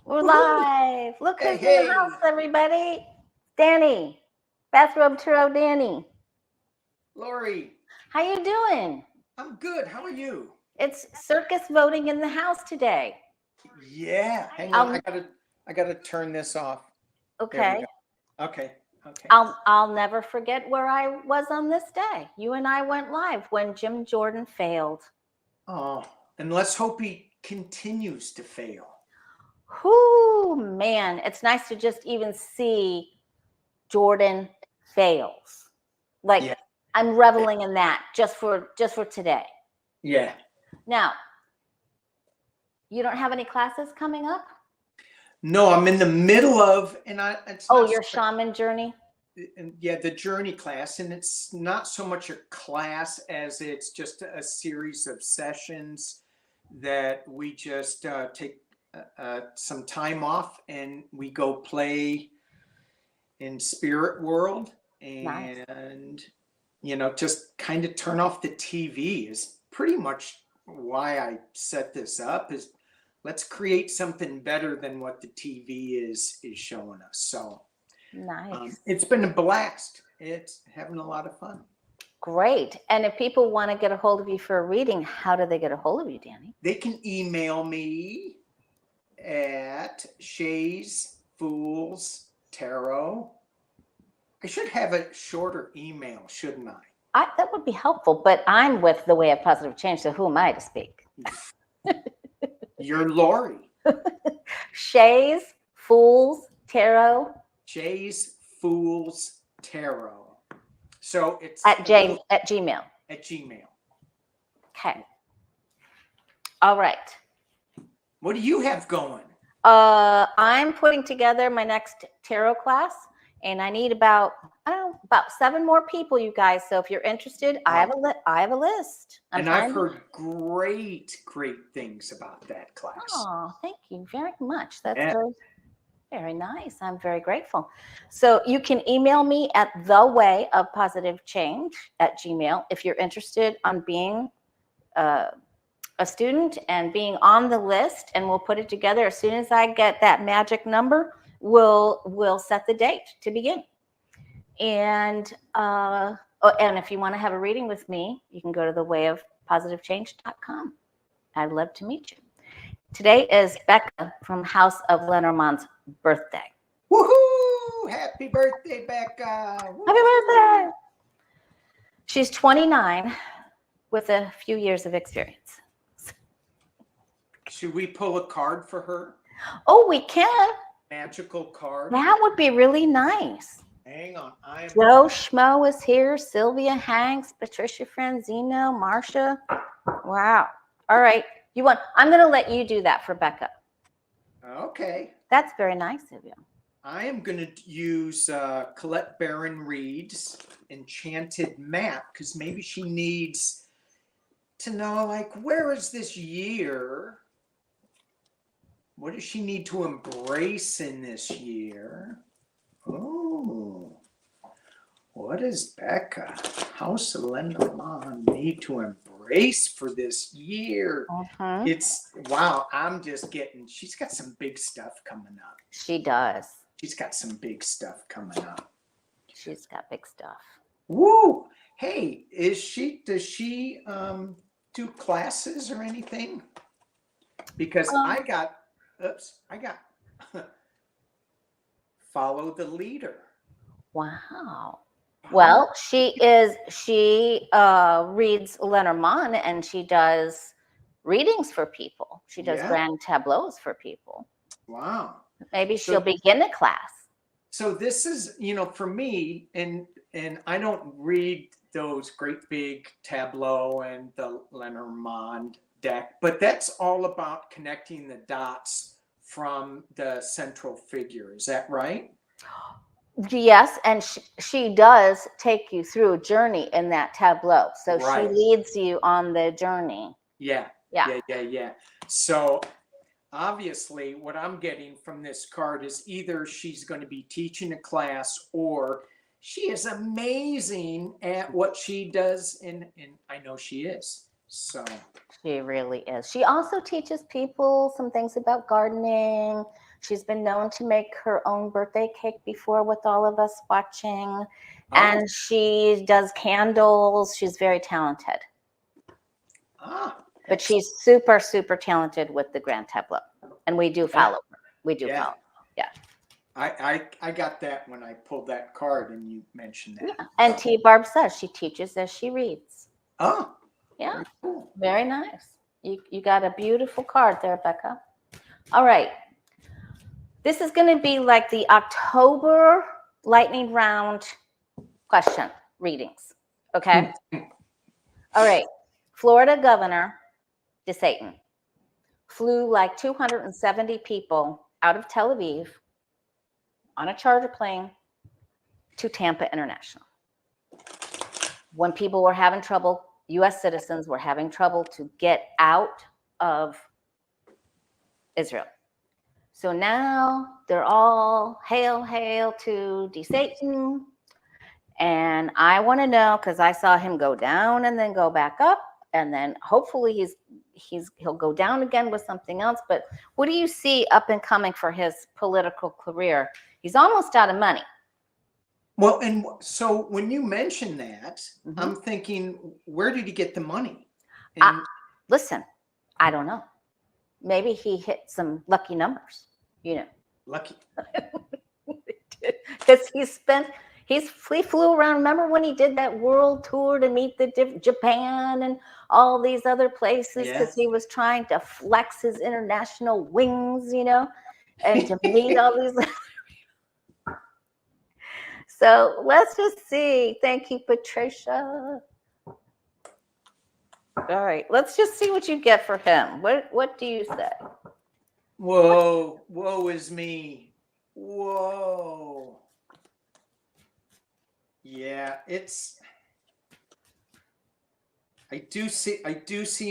We're Woohoo! live. Look Hey, who's in the hey, house, everybody. Danny. Bathrobe Turo Danny. Lori. How you doing? I'm good. How are you? It's circus voting in the house today. Yeah. Hang on. Um, I gotta turn this off. There we okay. go. Okay. Okay. I'll never forget where I was on this day. You and I went live when Jim Jordan failed. Oh, and let's hope he continues to fail. Whoo, man. It's nice to just even see Jordan fails. Like Yeah. I'm reveling in that just for today. Yeah. Now, you don't have any classes coming up? No, I'm in the middle of, it's not Your shaman journey? yeah, the journey class, and it's not so much a class as it's just a series of sessions that we just take some time off and we go play in spirit world Nice. and just kind of turn off the TV is pretty much why I set this up. Is let's create something better than what the TV is showing us. So Nice. it's been a blast. It's having a lot of fun. Great. And if people want to get a hold of you for a reading, how do they get a hold of you, Danny? They can email me at Shays Fools Tarot. I should have a shorter email, shouldn't I? That would be helpful, but I'm with the Way of Positive Change, so who am I to speak? You're Lori. Shays, Fools, Tarot. Shays Fools Tarot. So it's At Gmail. At Gmail. Okay. All right. What do you have going? I'm putting together my next tarot class, and I need about 7 more people, you guys. So if you're interested, I have a list. I've heard great things about that class. Oh, thank you very much. That's very, very nice. I'm very grateful. So you can email me at thewayofpositivechange@gmail if you're interested on being a student and being on the list, and we'll put it together. As soon as I get that magic number, we'll set the date to begin. And and if you want to have a reading with me, you can go to thewayofpositivechange.com. I'd love to meet you. Today is Becca from House of Lenormand's birthday. Woohoo! Happy birthday, Becca! Woo-hoo. Happy birthday! She's 29 with a few years of experience. Should we pull a card for her? Oh, we can. Magical card. That would be really nice. Hang on. Joe Schmo is here. Sylvia Hanks, Patricia Franzino, Marcia. Wow. All right. I'm going to let you do that for Becca. Okay. That's very nice of you. I am going to use Colette Baron Reed's Enchanted Map because maybe she needs to know, like, where is this year? What does she need to embrace in this year? Oh, what does Becca, House of Lenormand, need to embrace for this year? Uh-huh. It's, wow, she's got some big stuff coming up. She does. She's got some big stuff coming up. She's got big stuff. Woo! Hey, does she do classes or anything? Because I got follow the leader. Wow. Well, she reads Lenormand, and she does readings for people. She does grand tableaus for people. Wow. Maybe she'll begin a class. So this is, for me, and I don't read those great big tableau and the Lenormand deck, but that's all about connecting the dots from the central figure. Is that right? Yes, and she does take you through a journey in that tableau. So she leads you on the journey. Yeah. So obviously what I'm getting from this card is either she's going to be teaching a class or she is amazing at what she does, and I know she is. So she really is. She also teaches people some things about gardening, She's been known to make her own birthday cake before with all of us watching. And she does candles. She's very talented. But she's super, super talented with the Grand Tableau. And we do follow her. We do follow. Yeah. I got that when I pulled that card and you mentioned that. Yeah. And T. Barb says she teaches as she reads. Oh. Yeah. Very cool. Very nice. You got a beautiful card there, Becca. All right. This is going to be like the October lightning round question readings. Okay. All right. Florida Governor DeSantis flew like 270 people out of Tel Aviv on a charter plane to Tampa International. When people were having trouble, U.S. citizens were having trouble to get out of Israel. So now they're all hail, hail to DeSantis. And I want to know, because I saw him go down and then go back up, and then hopefully he'll go down again with something else. But what do you see up and coming for his political career? He's almost out of money. Well, and so when you mention that, I'm thinking, where did he get the money? And listen, I don't know. Maybe he hit some lucky numbers, Lucky. Because he flew around. Remember when he did that world tour to meet Japan and all these other places, because he was trying to flex his international wings, and to meet all these. So let's just see. Thank you, Patricia. All right, let's just see what you get for him. What do you say? Whoa, woe is me. Whoa. Yeah, I do see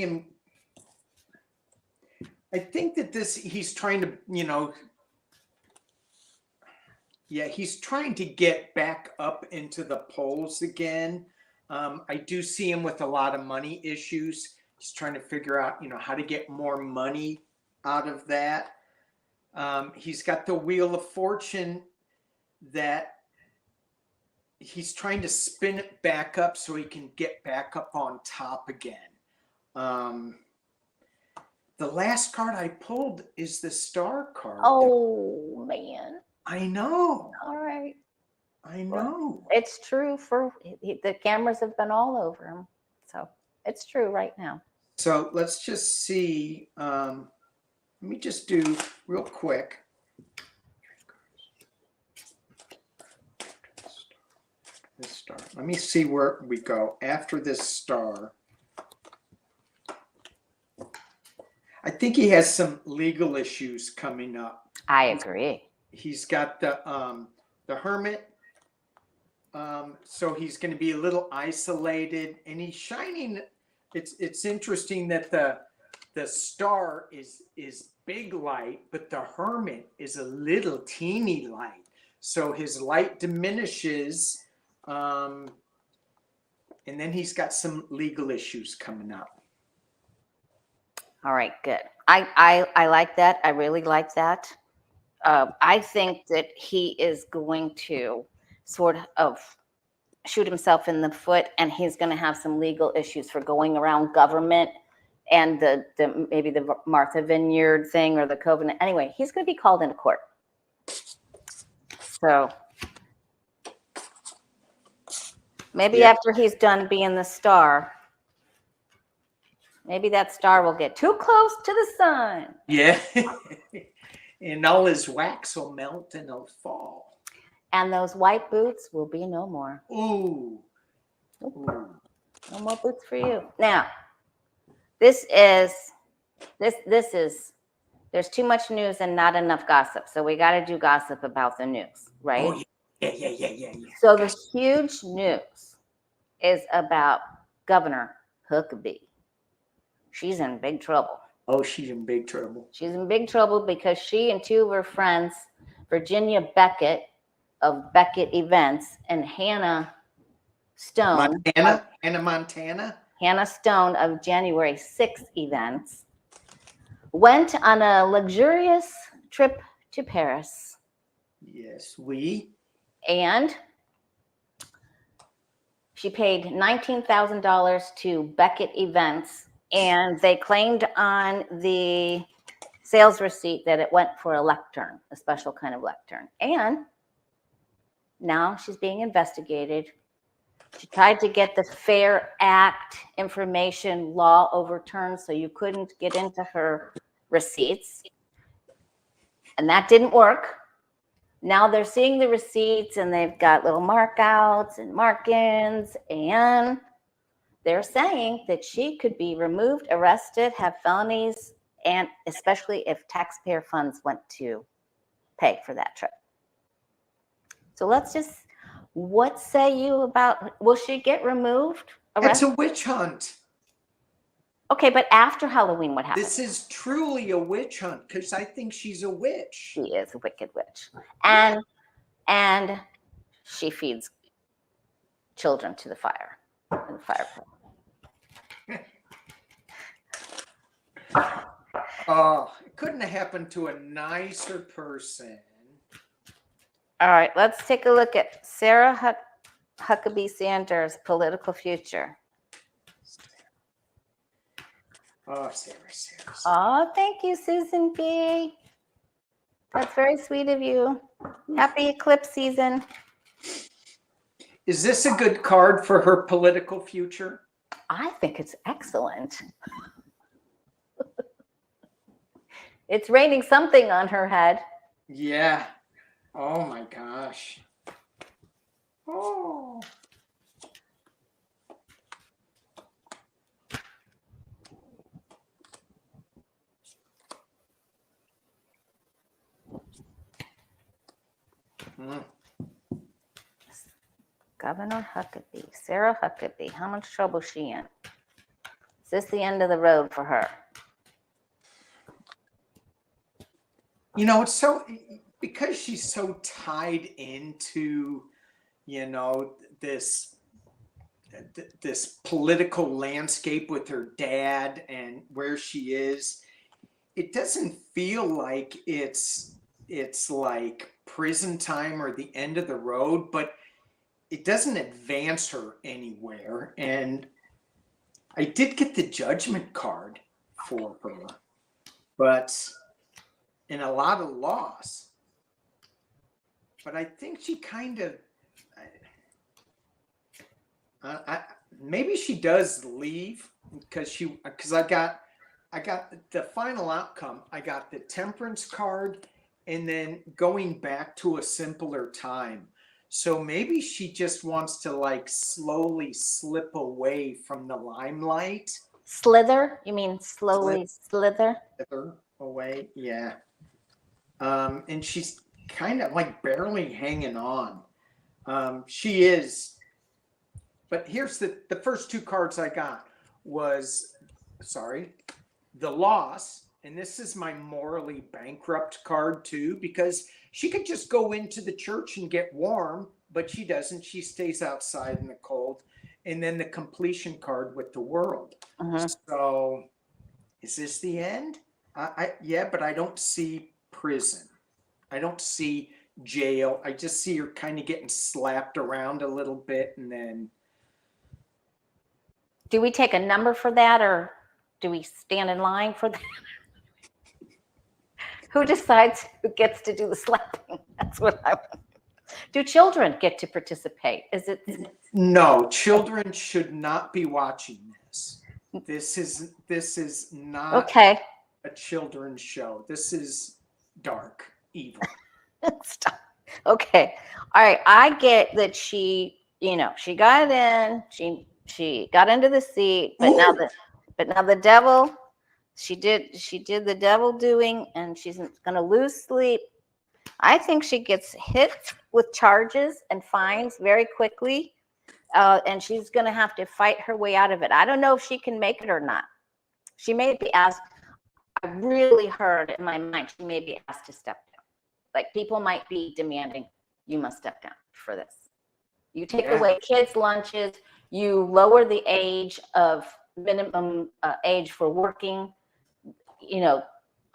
him. I think that he's trying to, he's trying to get back up into the polls again. I do see him with a lot of money issues. He's trying to figure out, how to get more money out of that. He's got the Wheel of Fortune that he's trying to spin it back up so he can get back up on top again. The last card I pulled is the Star card. Oh, man. I know. All right. I know. It's true the cameras have been all over him. So it's true right now. So let's just see. Let me just do real quick. This star. Let me see where we go after this star. I think he has some legal issues coming up. I agree. He's got the Hermit. So he's going to be a little isolated, and he's shining. It's interesting that the star is big light, but the Hermit is a little teeny light. So his light diminishes, and then he's got some legal issues coming up. All right, good. I like that. I really like that. I think that he is going to sort of shoot himself in the foot, and he's going to have some legal issues for going around government and maybe the Martha Vineyard thing or the covenant. Anyway, he's going to be called into court. So maybe after he's done being the star, maybe that star will get too close to the sun. Yeah. And all his wax will melt and he'll fall. And those white boots will be no more. Ooh. No more boots for you. Now, there's too much news and not enough gossip. So we got to do gossip about the news, right? Oh, yeah. So the huge news is about Governor Huckabee. She's in big trouble. Oh, she's in big trouble. She's in big trouble because she and two of her friends, Virginia Beckett of Beckett Events and Hannah Stone. Hannah Stone of January 6th Events went on a luxurious trip to Paris. Yes, we. And she paid $19,000 to Beckett Events, and they claimed on the sales receipt that it went for a lectern, a special kind of lectern. And now she's being investigated. She tried to get the Fair Act information law overturned so you couldn't get into her receipts. And that didn't work. Now they're seeing the receipts and they've got little markouts and mark-ins, and they're saying that she could be removed, arrested, have felonies, and especially if taxpayer funds went to pay for that trip. So let's just, what say you about, will she get removed? It's a witch hunt. Okay, but after Halloween, what happens? This is truly a witch hunt because I think she's a witch. She is a wicked witch. And she feeds children to the fire. In the fire pit. Oh, it couldn't have happened to a nicer person. All right, let's take a look at Sarah Huckabee Sanders' political future. Oh, Sarah. Oh, thank you, Susan B. That's very sweet of you. Happy Eclipse season. Is this a good card for her political future? I think it's excellent. It's raining something on her head. Yeah. Oh my gosh. Oh. Governor Huckabee, Sarah Huckabee. How much trouble is she in? Is this the end of the road for her? You know, it's so, because she's so tied into, you know, this political landscape with her dad and where she is, it doesn't feel like it's like prison time or the end of the road, but it doesn't advance her anywhere. And I did get the judgment card for her, but in a lot of loss. But I think she kind of, maybe she does leave because I got the final outcome. I got the temperance card and then going back to a simpler time. So maybe she just wants to like slowly slip away from the limelight. Slither? You mean slowly slither? Slither away, yeah. And she's kind of like barely hanging on. She is. But here's the first two cards I got was, the loss. And this is my morally bankrupt card too, because she could just go into the church and get warm, but she doesn't. She stays outside in the cold. And then the completion card with the world. So is this the end? Yeah, but I don't see prison. I don't see jail. I just see her kind of getting slapped around a little bit and then. Do we take a number for that, or do we stand in line for that? Who decides who gets to do the slapping? That's what I want. Do children get to participate? Is it? No, children should not be watching this. This is not okay. A children's show. This is dark, evil. Stop. Okay. All right. I get that she got in, she got into the seat, but now the devil, she did the devil doing, and she's gonna lose sleep. I think she gets hit with charges and fines very quickly, and she's gonna have to fight her way out of it. I don't know if she can make it or not. She may be asked. I really heard in my mind she may be asked to step down. Like people might be demanding, you must step down for this. You take away kids' lunches. You lower the age of minimum age for working. You know,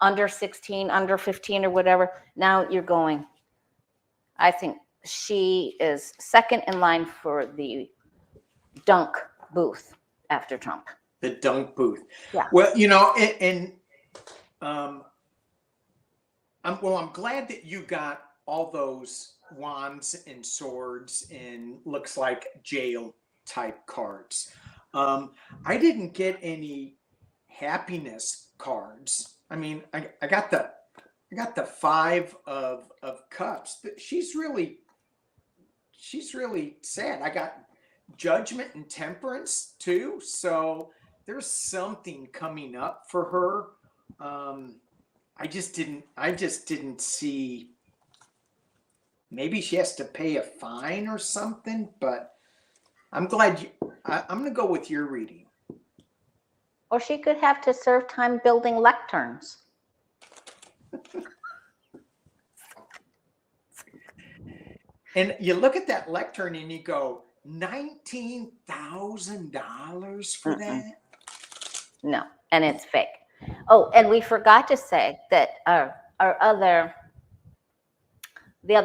under 16, under 15 or whatever. Now you're going. I think she is second in line for the dunk booth after Trump. The dunk booth. Yeah. Well, I'm glad that you got all those wands and swords and looks like jail type cards. I didn't get any happiness cards. I mean, I got the 5 of cups, but she's really sad. I got judgment and temperance too. So there's something coming up for her. I just didn't see. Maybe she has to pay a fine or something, but I'm glad I'm going to go with your reading. Or she could have to serve time building lecterns. And you look at that lectern and you go, $19,000 for that? No, and it's fake. Oh, and we forgot to say that the other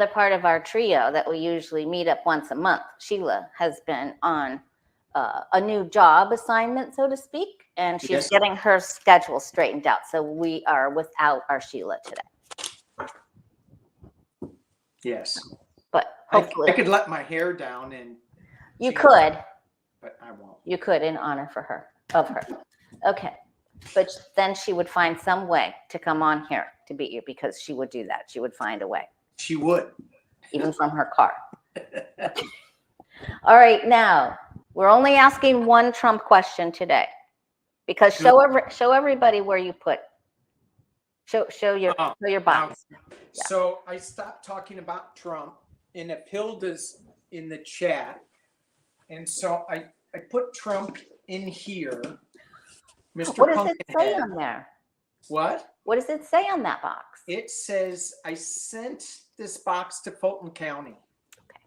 part of our trio that we usually meet up once a month, Sheila, has been on a new job assignment, so to speak, and she's getting her schedule straightened out. So we are without our Sheila today. Yes. But hopefully I could let my hair down and you could, but I won't. You could in honor of her. Okay. But then she would find some way to come on here to beat you, because she would do that. She would find a way. She would. Even from her car. All right, now we're only asking one Trump question today, because show everybody where you put. Show your box. Yeah. So I stopped talking about Trump, and if Hilda's in the chat, and so I put Trump in here. Mr. What does it say on there? What? What does it say on that box? It says, I sent this box to Fulton County. Okay.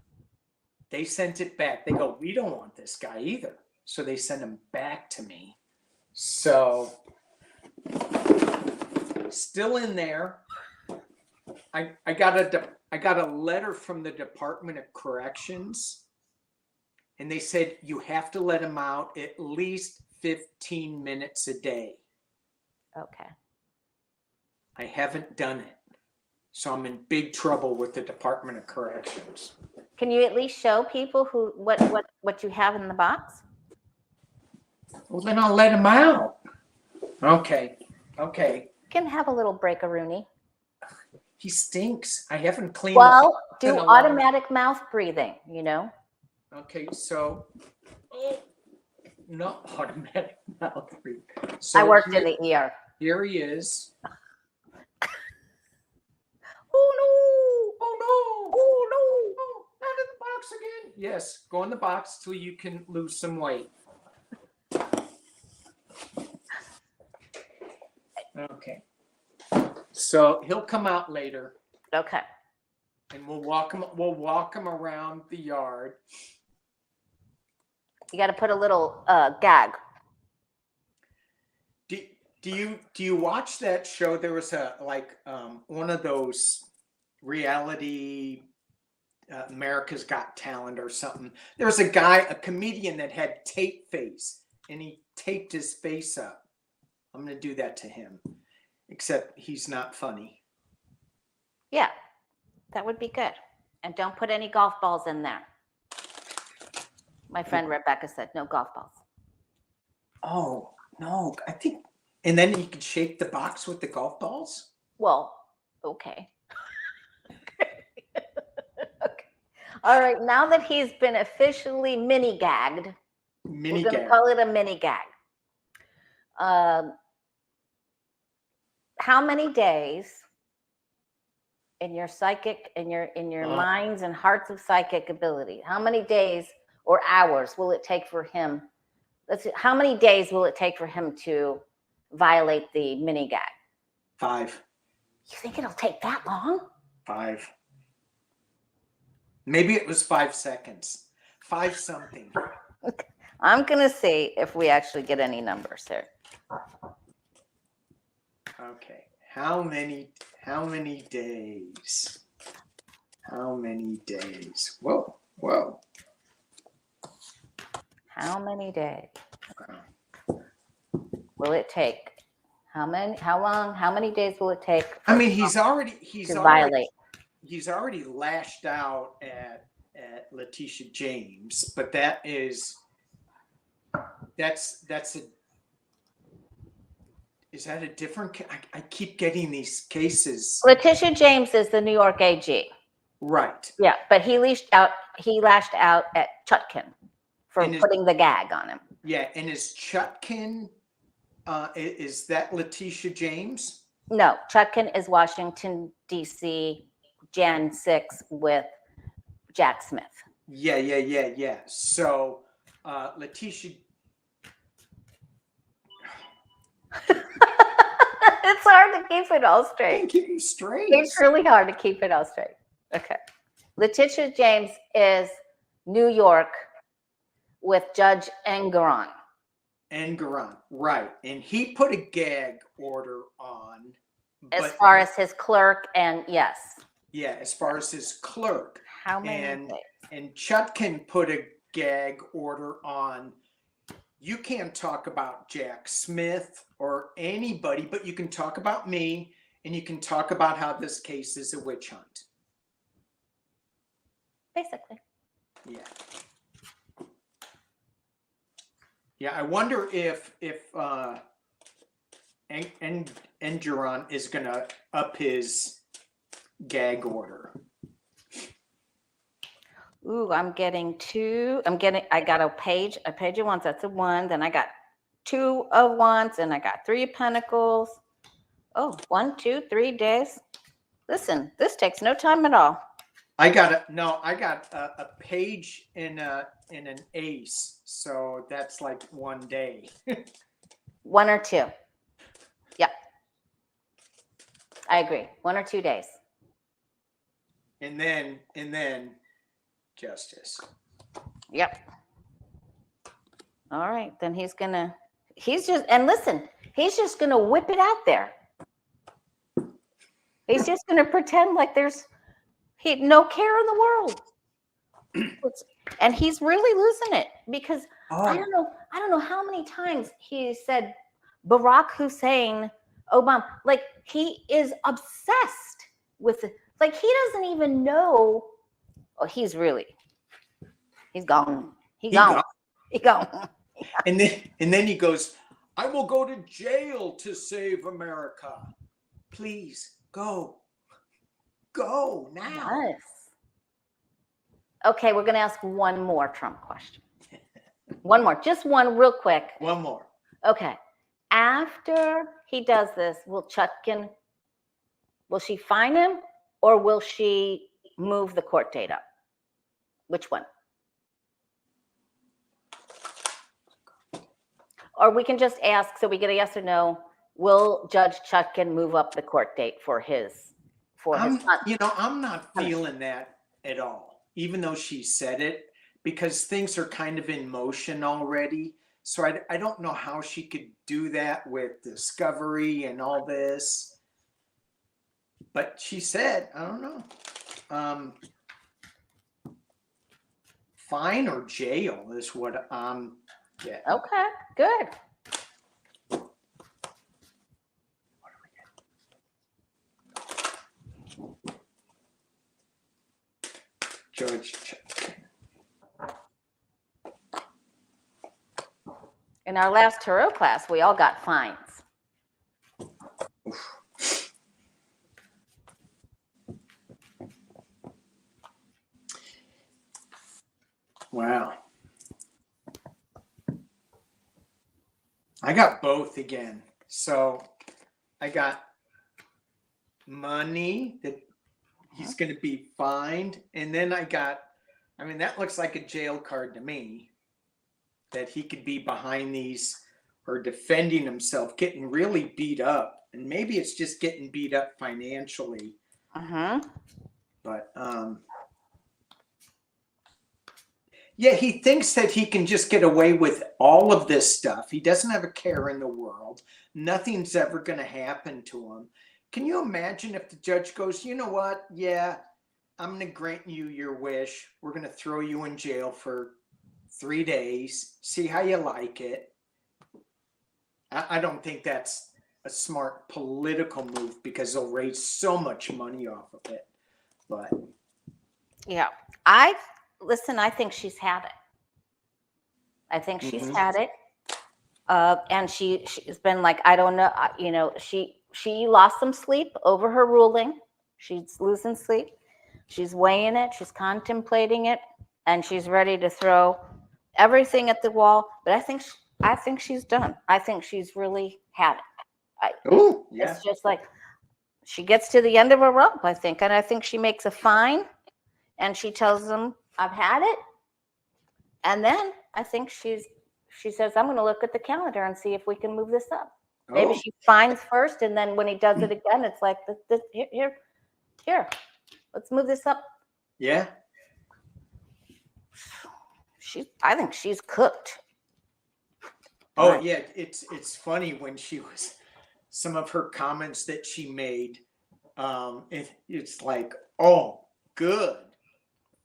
They sent it back. They go, we don't want this guy either. So they send him back to me. So still in there. I got a letter from the Department of Corrections, and they said you have to let him out at least 15 minutes a day. Okay. I haven't done it. So I'm in big trouble with the Department of Corrections. Can you at least show people what you have in the box? Well, then I'll let him out. Okay. You can have a little break-a-rooney. He stinks. I haven't cleaned Well, do automatic mouth breathing, Okay, so not automatic mouth breathing. So I worked in the ER. Here he is. Oh no! Oh no! Oh no! Oh, not in the box again. Yes, go in the box till you can lose some weight. Okay. So he'll come out later. Okay. And we'll walk him around the yard. You got to put a little gag. Do you watch that show? There was one of those reality America's Got Talent or something. There was a comedian that had tape face, and he taped his face up. I'm going to do that to him, except he's not funny. Yeah, that would be good. And don't put any golf balls in there. My friend Rebecca said no golf balls. Oh, no. I think, and then you can shake the box with the golf balls? Well, okay. Okay. All right, now that he's been officially mini-gagged, we're going to call it a mini-gag. How many days in your psychic, in your minds and hearts of psychic ability, how many days or hours will it take for him? How many days will it take for him to violate the mini gag? 5. You think it'll take that long? 5. Maybe it was 5 seconds. 5 something. I'm going to see if we actually get any numbers here. Okay. How many days? How many days? Whoa. How many days will it take? How many days will it take? I mean, he's already violate. He's already lashed out at Letitia James, but that's a is that a different? I keep getting these cases. Letitia James is the New York AG. Right. Yeah, but he lashed out at Chutkan for putting the gag on him. Yeah, and is Chutkan, is that Letitia James? No, Chutkan is Washington, D.C., Jan 6 with Jack Smith. Yeah. So, Letitia. It's hard to keep it all straight. Keep you straight. It's really hard to keep it all straight. Okay. Letitia James is New York with Judge Engoron. Right. And he put a gag order on. As far as his clerk and yes. Yeah, as far as his clerk. How many days? And Chutkan put a gag order on. You can't talk about Jack Smith or anybody, but you can talk about me, and you can talk about how this case is a witch hunt. Basically. Yeah. Yeah, I wonder if Engeron is gonna up his gag order. Ooh, I got a page of wands, that's a 1. Then I got 2 of wands, and I got 3 of pentacles. Oh, 1, 2, 3 days. Listen, this takes no time at all. I got a page in an ace, so that's like 1 day. 1 or 2. Yep. I agree. 1 or 2 days. And then justice. Yep. All right. Then he's just gonna whip it out there. He's just gonna pretend like there's no care in the world. And he's really losing it because I don't know how many times he said Barack Hussein Obama. Like he is obsessed with it. Like he doesn't even know. Oh, he's gone. He gone. And then he goes, I will go to jail to save America. Please go now. Yes. Okay, we're going to ask one more Trump question. One more, just one real quick. One more. Okay. After he does this, will she fine him or will she move the court date up? Which one? Or we can just ask, so we get a yes or no. Will Judge Chutkan move up the court date for his son? I'm not feeling that at all, even though she said it, because things are kind of in motion already. So I don't know how she could do that with discovery and all this. But she said, I don't know. Fine or jail is what I'm getting. Okay, good. Judge. In our last tarot class, we all got fines. Oof. Wow. I got both again. So I got money that he's going to be fined. And then that looks like a jail card to me, that he could be behind these or defending himself, getting really beat up. And maybe it's just getting beat up financially. But, yeah, he thinks that he can just get away with all of this stuff. He doesn't have a care in the world. Nothing's ever going to happen to him. Can you imagine if the judge goes, you know what? Yeah, I'm going to grant you your wish. We're going to throw you in jail for 3 days. See how you like it. I don't think that's a smart political move because they'll raise so much money off of it. But Yeah. I think she's had it. I think she's had it. And she's been like, I don't know, she lost some sleep over her ruling. She's losing sleep. She's weighing it. She's contemplating it, and she's ready to throw everything at the wall. But I think she's done. I think she's really had it. oh yeah, It's just like she gets to the end of her rope, I think, and I think she makes a fine, and she tells them, "I've had it," and then I think she says, I'm going to look at the calendar and see if we can move this up. Maybe she fines first, and then when he does it again, it's like, here, let's move this up. Yeah. I think she's cooked. Oh yeah, it's funny when she was, some of her comments that she made, it's like, oh, good.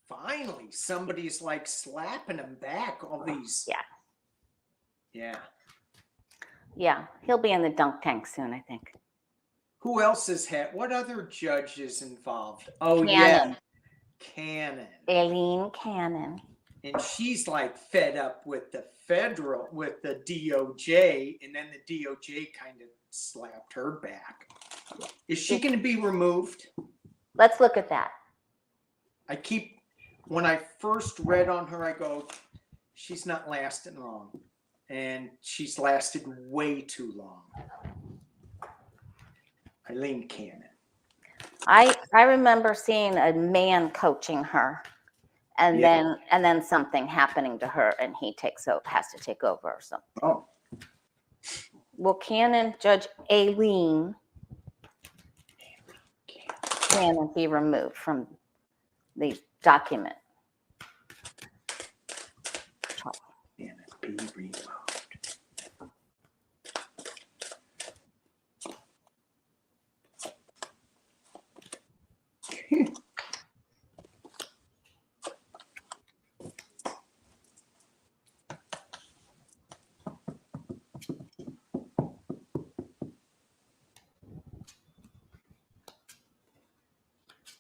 Finally, somebody's like slapping him back. All these. Yeah. He'll be in the dunk tank soon, I think. Who else has had? What other judges involved? Oh Cannon. yeah, Cannon. Aileen Cannon. And she's like fed up with the DOJ, and then the DOJ kind of slapped her back. Is she going to be removed? Let's look at that. When I first read on her, I go, she's not lasting long. And she's lasted way too long. Aileen Cannon. I remember seeing a man coaching her, and then something happening to her, and he has to take over or something. Oh. Will Judge Aileen Cannon be removed from the document? Cannon be removed.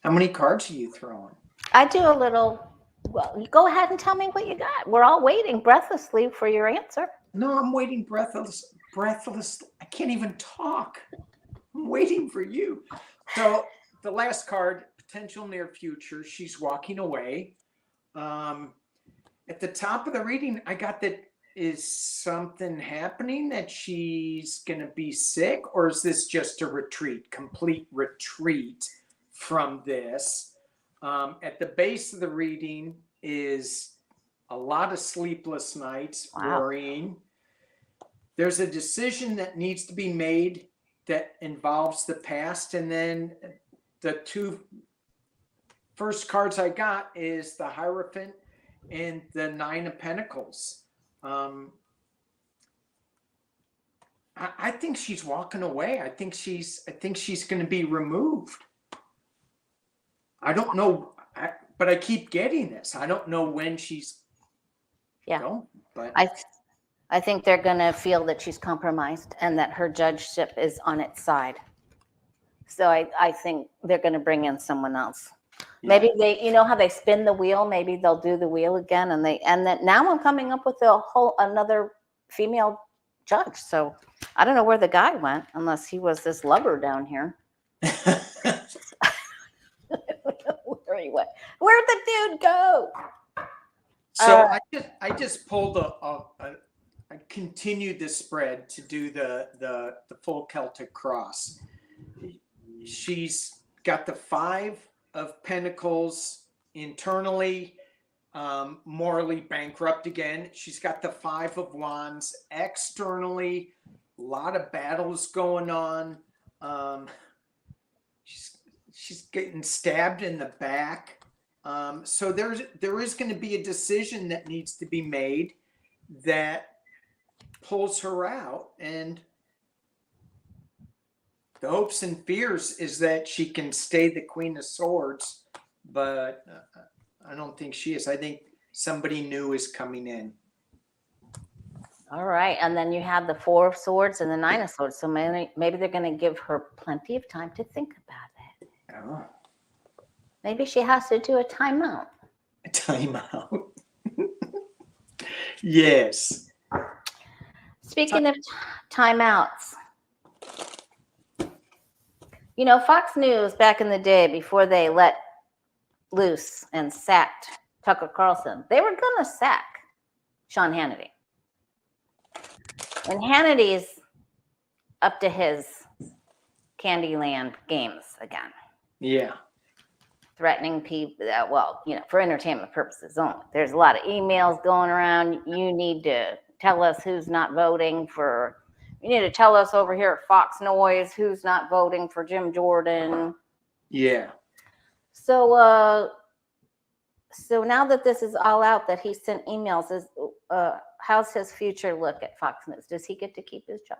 How many cards are you throwing? I do a little. Well, you go ahead and tell me what you got. We're all waiting breathlessly for your answer. No, I'm waiting breathless. I can't even talk. I'm waiting for you. So the last card, potential near future, she's walking away. At the top of the reading, I got that, is something happening that she's going to be sick, or is this just a complete retreat from this? At the base of the reading is a lot of sleepless nights, worrying. There's a decision that needs to be made that involves the past. And then the two first cards I got is the Hierophant and the Nine of Pentacles. I think she's walking away. I think she's going to be removed. I don't know, but I keep getting this. I don't know when she's going, but I think they're going to feel that she's compromised and that her judgeship is on its side. So I think they're going to bring in someone else. Yeah. Maybe they, how they spin the wheel. Maybe they'll do the wheel again, and that now I'm coming up with another female judge. So I don't know where the guy went, unless he was this lover down here. Where he went? Where'd the dude go? So I just pulled I continued the spread to do the full Celtic cross. She's got the Five of Pentacles internally, morally bankrupt again. She's got the Five of Wands externally, a lot of battles going on. She's getting stabbed in the back. So there is going to be a decision that needs to be made that pulls her out, and The hopes and fears is that she can stay the Queen of Swords, but I don't think she is. I think somebody new is coming in. All right, and then you have the Four of Swords and the Nine of Swords. So maybe they're going to give her plenty of time to think about it. Oh. Maybe she has to do a timeout. A timeout. Yes. Speaking of timeouts, you know, Fox News back in the day, before they let loose and sacked Tucker Carlson, they were going to sack Sean Hannity. And Hannity's up to his Candyland games again. Yeah. Threatening people, well, you know, for entertainment purposes only. There's a lot of emails going around. You need to tell us who's not voting for, you need to tell us over here at Fox Noise who's not voting for Jim Jordan. Yeah. So, so now that this is all out, that he sent emails, how's his future look at Fox News? Does he get to keep his job?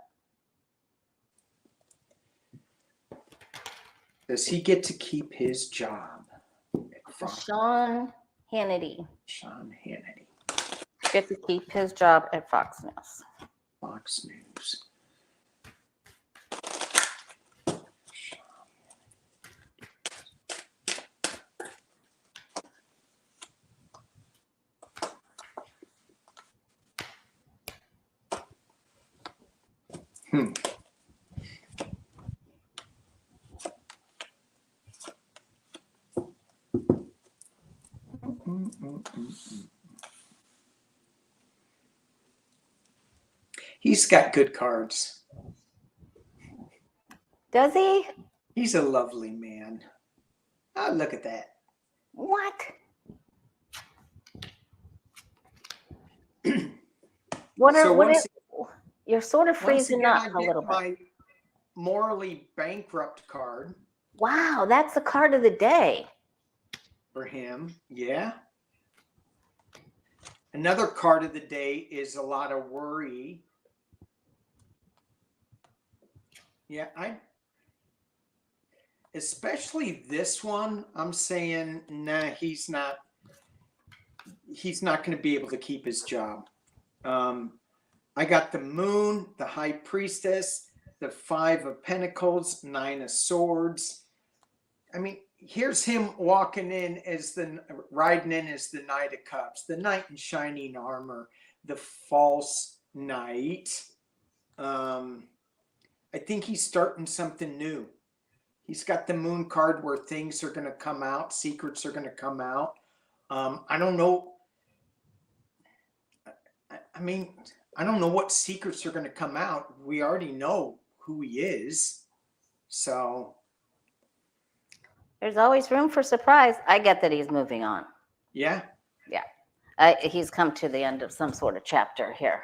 Does he get to keep his job? Sean Hannity. Sean Hannity. Get to keep his job at Fox News. Fox News. He's got good cards. Does he? He's a lovely man. Oh, look at that. What? You're sort of freezing up a little bit. My morally bankrupt card. Wow, that's the card of the day. For him, yeah. Another card of the day is a lot of worry. Yeah, especially this one, I'm saying, nah, he's not going to be able to keep his job. I got the Moon, the High Priestess, the Five of Pentacles, Nine of Swords. I mean, here's him walking in riding in as the Knight of Cups, the Knight in shining armor, the false knight. I think he's starting something new. He's got the Moon card where things are going to come out, secrets are going to come out. I don't know. I mean, I don't know what secrets are going to come out. We already know who he is. So there's always room for surprise. I get that he's moving on. Yeah. Yeah. He's come to the end of some sort of chapter here.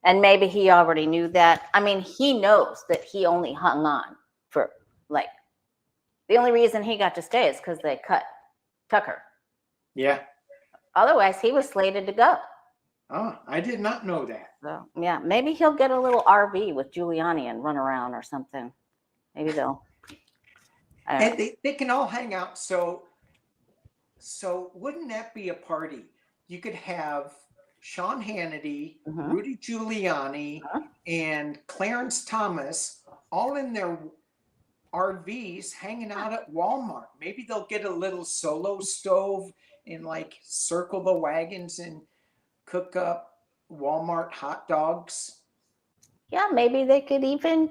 And maybe he already knew that. I mean, he knows that he only hung on for, like, the only reason he got to stay is because they cut Tucker. Yeah. Otherwise, he was slated to go. Oh, I did not know that. So, yeah, maybe he'll get a little RV with Giuliani and run around or something. Maybe they'll. And they can all hang out. So wouldn't that be a party? You could have Sean Hannity, Rudy Giuliani, and Clarence Thomas all in their RVs hanging out at Walmart. Maybe they'll get a little solo stove and like circle the wagons and cook up Walmart hot dogs. Yeah, maybe they could even,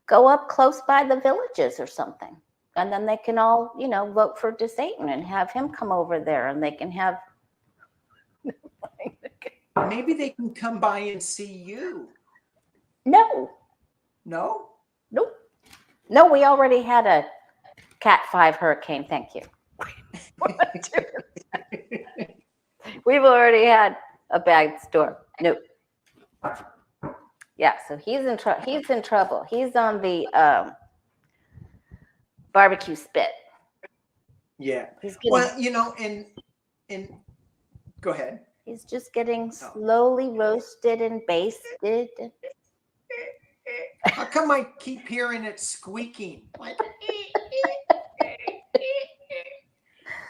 go up close by the villages or something. And then they can all, vote for DeSantis and have him come over there and they can have. Maybe they can come by and see you. No. No? Nope. No, we already had a Cat 5 hurricane. Thank you. We've already had a bad storm. Nope. Yeah, so he's in trouble. He's on the barbecue spit. Yeah. Well, and go ahead. He's just getting slowly roasted and basted. How come I keep hearing it squeaking? Like,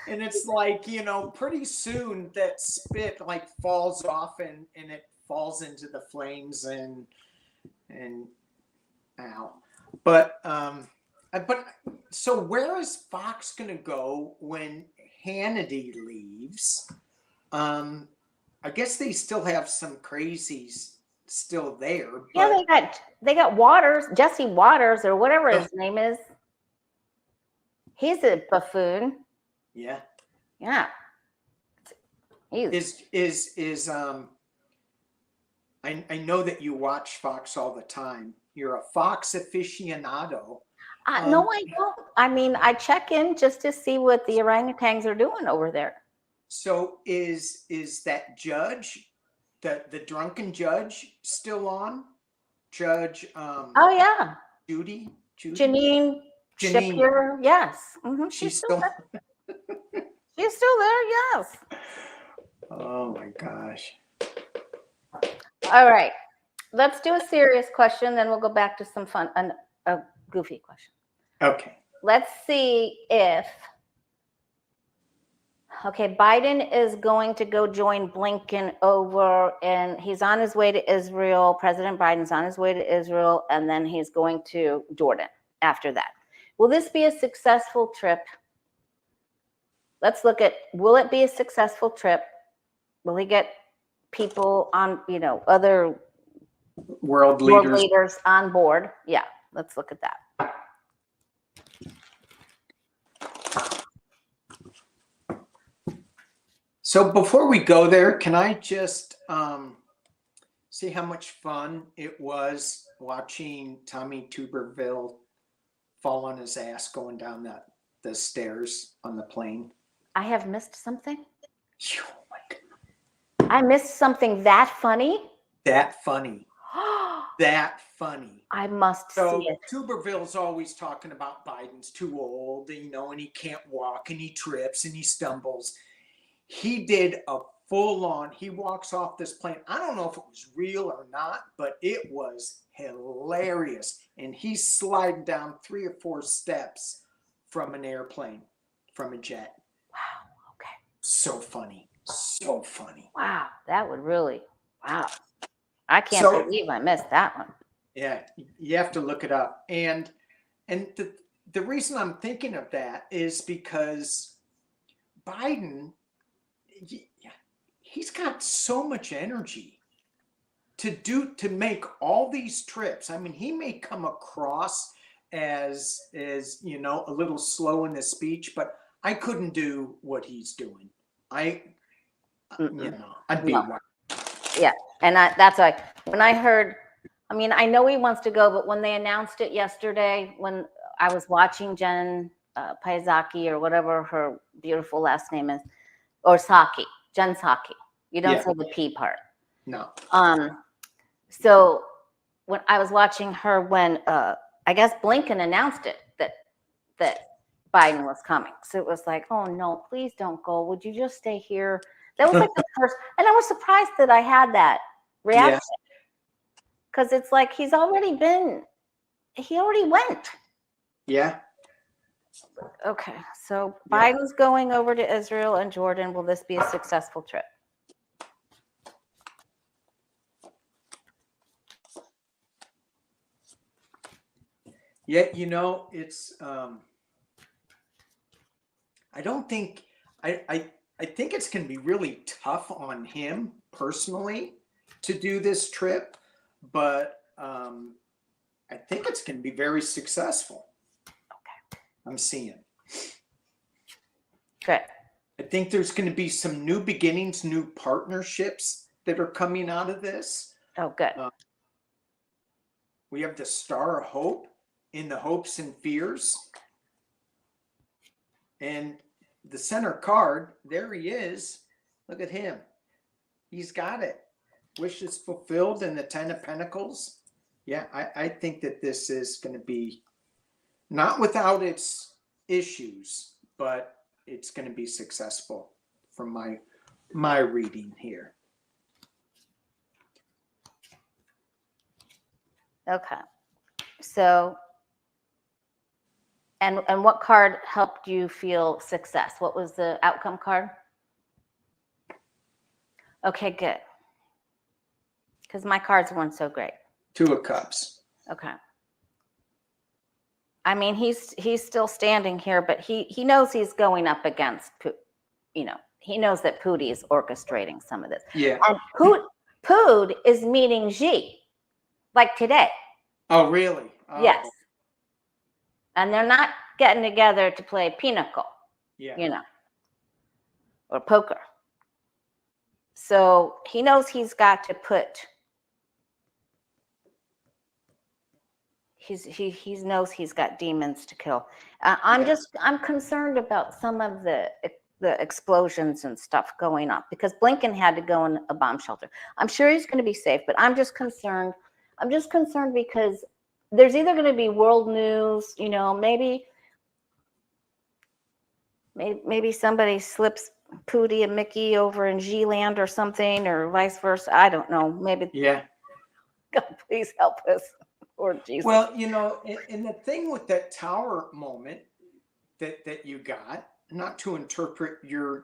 and it's like, you know, pretty soon that spit like falls off and it falls into the flames and ow. But so where is Fox gonna go when Hannity leaves? I guess they still have some crazies still there. Yeah, But they got Waters, Jesse Waters, or whatever his name is. He's a buffoon. yeah. Yeah. I know that you watch Fox all the time. You're a Fox aficionado. No, I don't. I mean, I check in just to see what the orangutans are doing over there. So is that judge, the drunken judge, still on? Judge Oh yeah, Judy? Janine Shapiro. Yes, She's still she's still there. Yes. Oh my gosh. All right, let's do a serious question, then we'll go back to some fun, a goofy question. Okay. Let's see if. Okay, Biden is going to go join Blinken over, and he's on his way to Israel. President Biden's on his way to Israel, and then he's going to Jordan after that. Will this be a successful trip? Let's look at, will it be a successful trip? Will he get people on, other world leaders on board? Yeah, let's look at that. So before we go there, can I just see how much fun it was watching Tommy Tuberville fall on his ass going down the stairs on the plane? I have missed something. Oh my God. I missed something that funny. That funny. That funny. I must see it. Tuberville's always talking about Biden's too old, and he can't walk, and he trips, and he stumbles. He did a full-on, he walks off this plane. I don't know if it was real or not, but it was hilarious. And he's sliding down 3 or 4 steps from an airplane, from a jet. Wow. Okay. So funny. So funny. Wow. That would really, wow. I can't believe I missed that one. Yeah. You have to look it up. And the reason I'm thinking of that is because Biden, he's got so much energy to make all these trips. I mean, he may come across as a little slow in the speech, but I couldn't do what he's doing. I'd be wild. Yeah, and that's why when I heard, I mean, I know he wants to go, but when they announced it yesterday, when I was watching Jen Psaki or whatever her beautiful last name is, or Jen Psaki. You don't say the P part. No. So when I was watching her, when I guess Blinken announced it that Biden was coming, so it was like, oh no, please don't go. Would you just stay here? That was like the first, and I was surprised that I had that reaction because it's like he already went. Yeah. Okay, so Biden's going over to Israel and Jordan. Will this be a successful trip? Yeah, it's I think it's going to be really tough on him personally to do this trip, but I think it's going to be very successful. Okay. I'm seeing. Good. I think there's going to be some new beginnings, new partnerships that are coming out of this. Oh, good. We have the Star of Hope in the Hopes and Fears. And the center card, there he is. Look at him. He's got it. Wishes fulfilled in the 10 of Pentacles. Yeah, I think that this is going to be not without its issues, but it's going to be successful from my reading here. Okay. So, and what card helped you feel success? What was the outcome card? Okay, good. Because my cards weren't so great. 2 of Cups. Okay. I mean, he's still standing here, but he knows he's going up against, he knows that Pooty is orchestrating some of this. Yeah. And Pood is meeting Xi, like today. Oh, really? Oh. Yes. And they're not getting together to play pinochle, Yeah. Or poker. So he knows he's got to put, he knows he's got demons to kill. I'm concerned about some of the explosions and stuff going up because Blinken had to go in a bomb shelter. I'm sure he's going to be safe, but I'm just concerned. I'm just concerned because there's either going to be world news, maybe somebody slips Pooty and Mickey over in G-land or something, or vice versa. I don't know. Maybe. Yeah. God, please help us. Or Jesus. Well, and the thing with that tower moment that you got, not to interpret your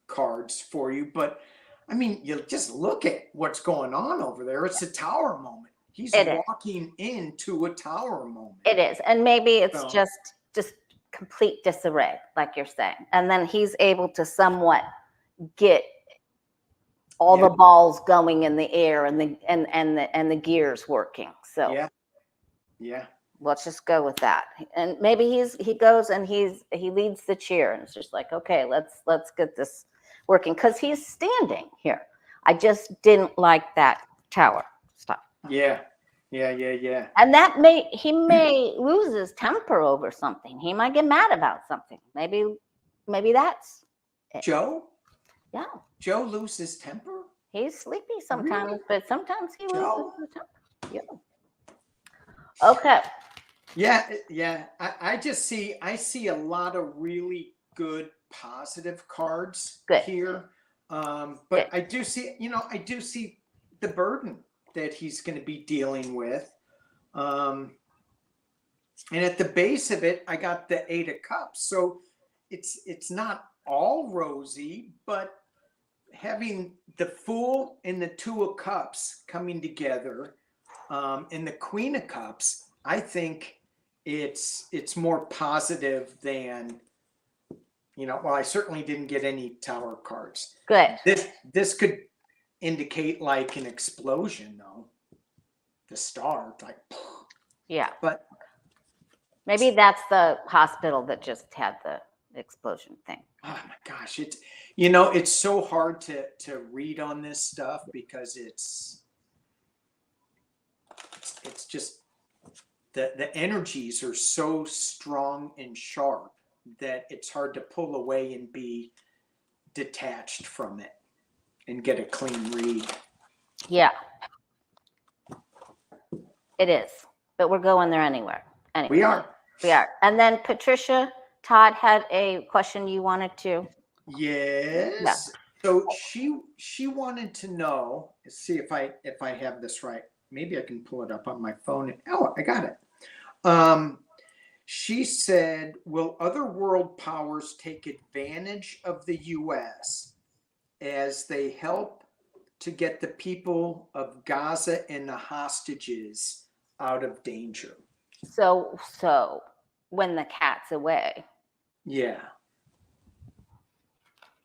cards for you, but I mean, you just look at what's going on over there. It's a tower moment. He's walking into a tower moment. It is. And maybe it's just complete disarray, like you're saying. And then he's able to somewhat get all the balls going in the air and the gears working. So yeah. Let's just go with that. And maybe he goes and he leads the cheer and it's just like, okay, let's get this working because he's standing here. I just didn't like that tower stuff. Yeah. And he may lose his temper over something. He might get mad about something. Maybe that's it. Joe? Yeah. Joe loses temper? He's sleepy sometimes, really? but sometimes he loses his temper. Yeah. Okay. Yeah. I see a lot of really good positive cards here. But good. I do see the burden that he's going to be dealing with. And at the base of it, I got the 8 of Cups. So it's not all rosy, but having the Fool and the 2 of Cups coming together, and the Queen of Cups, I think it's more positive than, well, I certainly didn't get any tower cards. Good. This could indicate like an explosion though. The star, like, yeah. But maybe that's the hospital that just had the explosion thing. Oh my gosh, it's so hard to read on this stuff because it's just the energies are so strong and sharp that it's hard to pull away and be detached from it and get a clean read. Yeah, it is, but we're going there anyway. We are. And then Patricia, Todd had a question you wanted to. Yes. Yeah. So she wanted to know. Let's see if I have this right. Maybe I can pull it up on my phone. Oh, I got it. She said, "Will other world powers take advantage of the U.S. as they help to get the people of Gaza and the hostages out of danger?" So when the cat's away. Yeah.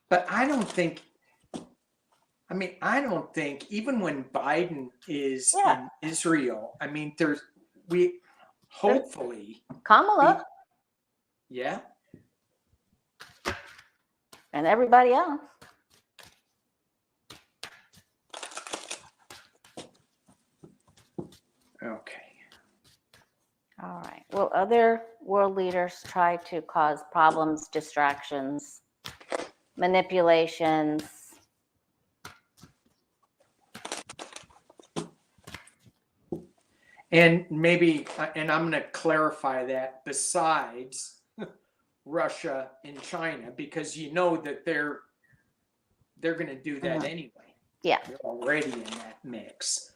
But I don't think even when Biden is in Israel, hopefully Kamala. Yeah. And everybody else. Okay. All right. Will other world leaders try to cause problems, distractions, manipulations? And maybe, and I'm going to clarify that, besides Russia and China, because that they're going to do that anyway. Yeah. They're already in that mix.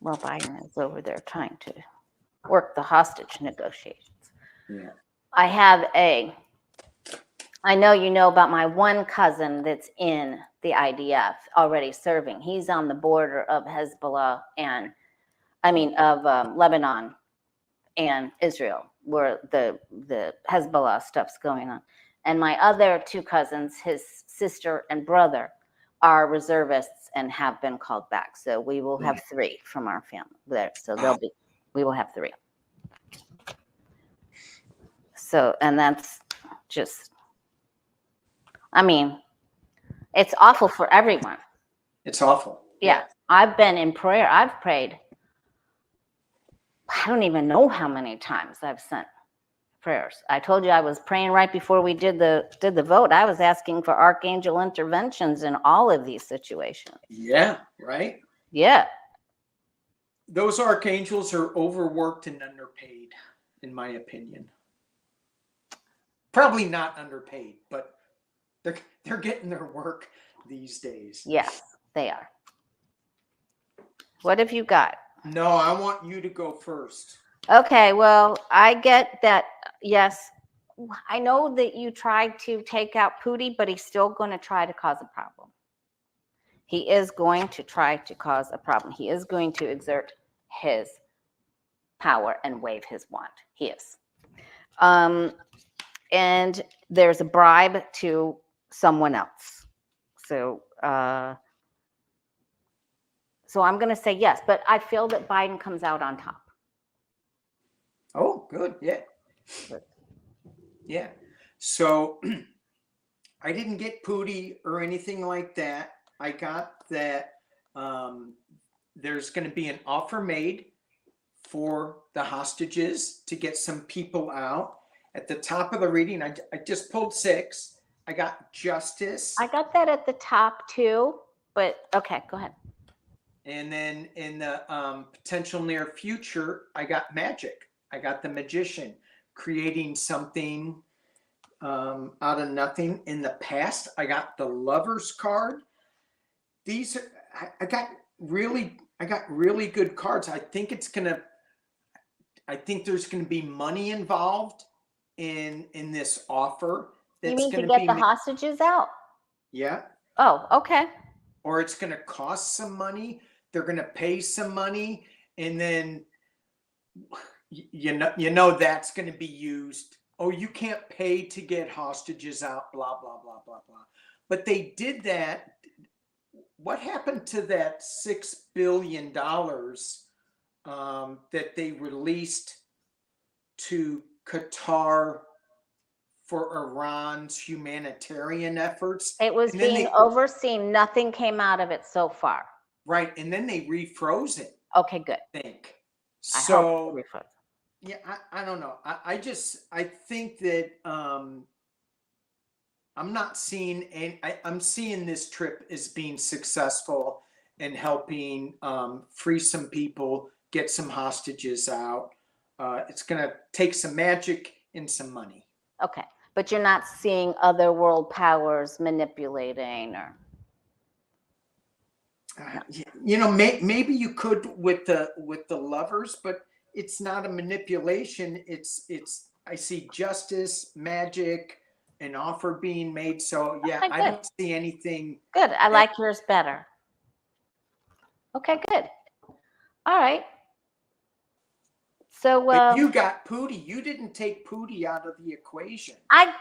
Well, Biden is over there trying to work the hostage negotiations. Yeah. I know you know about my one cousin that's in the IDF already serving. He's on the border of Hezbollah of Lebanon and Israel, where the Hezbollah stuff's going on. And my other two cousins, his sister and brother, are reservists and have been called back. So we will have 3 from our family there. So we will have 3. So, and that's just, I mean, it's awful for everyone. It's awful. Yeah. I've been in prayer. I've prayed. I don't even know how many times I've sent prayers. I told you I was praying right before we did the vote. I was asking for archangel interventions in all of these situations. Yeah, right? Yeah. Those archangels are overworked and underpaid, in my opinion. Probably not underpaid, but they're getting their work these days. Yes, they are. What have you got? No, I want you to go first. Okay, well, I get that. Yes, I know that you tried to take out Pooty, but he's still going to try to cause a problem. He is going to try to cause a problem. He is going to exert his power and wave his wand. He is. And there's a bribe to someone else. So I'm going to say yes, but I feel that Biden comes out on top. Oh, good. Yeah. Yeah. So I didn't get Pooty or anything like that. I got that there's going to be an offer made for the hostages to get some people out. At the top of the reading, I just pulled 6. I got justice. I got that at the top too, but okay, go ahead. And then in the potential near future, I got magic. I got the magician creating something out of nothing. In the past, I got the Lover's card. These are, I got really good cards. I think there's gonna be money involved in this offer. You mean to get the hostages out? Yeah. Oh, okay. Or it's gonna cost some money. They're gonna pay some money, and then you know that's going to be used. Oh, you can't pay to get hostages out, blah, blah, blah, blah, blah. But they did that. What happened to that $6 billion that they released to Qatar for Iran's humanitarian efforts? It was being overseen. Nothing came out of it so far. Right. And then they refroze it. Okay, good. I think. So, yeah, I don't know. I think that I'm not seeing I'm seeing this trip as being successful in helping free some people, get some hostages out. It's going to take some magic and some money. Okay, but you're not seeing other world powers manipulating or. You know, maybe you could with the Lovers, but it's not a manipulation. It's I see justice, magic, an offer being made. So yeah, I don't see anything. Good. I like yours better. Okay, good. All right. So but you got Pooty. You didn't take Pooty out of the equation. I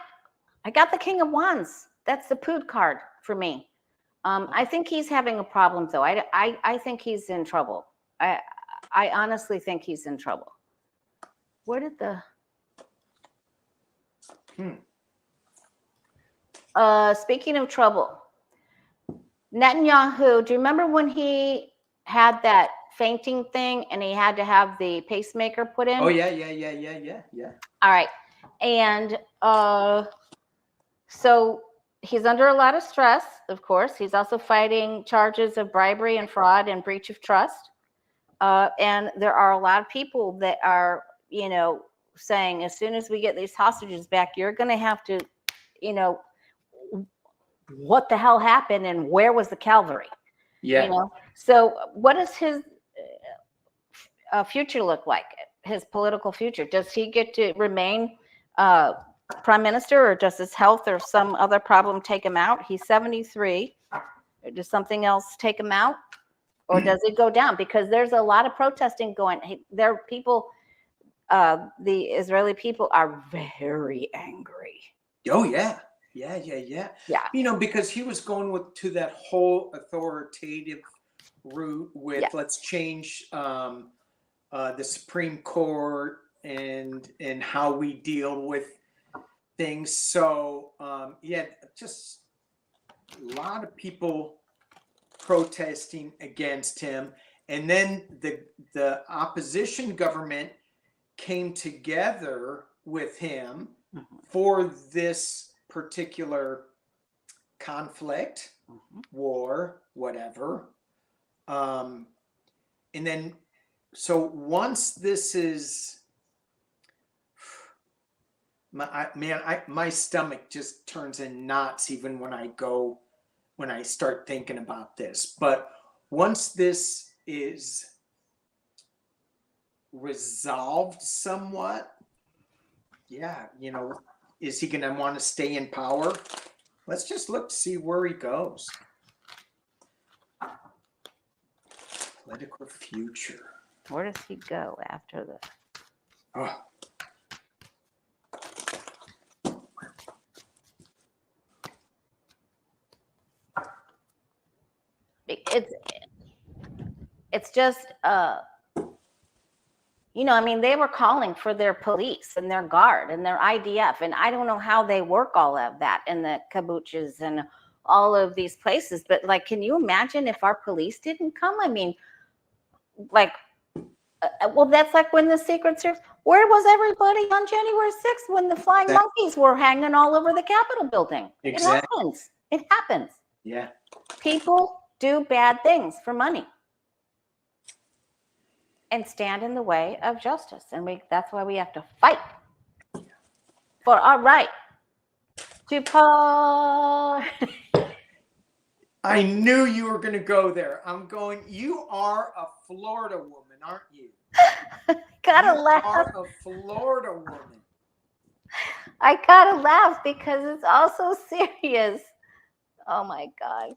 got the King of Wands. That's the Poot card for me. I think he's having a problem, though. I think he's in trouble. I honestly think he's in trouble. Where did the? Speaking of trouble, Netanyahu. Do you remember when he had that fainting thing and he had to have the pacemaker put in? Oh yeah. All right, and so. He's under a lot of stress, of course. He's also fighting charges of bribery and fraud and breach of trust. And there are a lot of people that are, saying as soon as we get these hostages back, you're going to have to, what the hell happened and where was the Calvary? Yeah. So what is his, future look like? His political future? Does he get to remain prime minister, or does his health or some other problem take him out? He's 73. Does something else take him out, or does it go down? Because there's a lot of protesting going. There are people. The Israeli people are very angry. Oh yeah. Yeah. Yeah. Because he was going to that whole authoritative route with let's change the Supreme Court and how we deal with things. So just a lot of people protesting against him, and then the opposition government came together with him for this particular conflict, war, whatever. And then, so once this is, my stomach just turns in knots even when I start thinking about this. But once this is resolved somewhat, is he going to want to stay in power? Let's just look to see where he goes. Political future. Where does he go after this? Oh. It's just they were calling for their police and their guard and their IDF, and I don't know how they work all of that in the kibbutzes and all of these places, but like, can you imagine if our police didn't come? I mean, like, well, that's like when the Secret Service, where was everybody on January 6th when the flying monkeys were hanging all over the Capitol building? Exactly. It happens. Yeah. People do bad things for money and stand in the way of justice. And that's why we have to fight for our right to party. I knew you were going to go there. You are a Florida woman, aren't you? Gotta laugh. You are a Florida woman. I gotta laugh because it's also serious. Oh my God.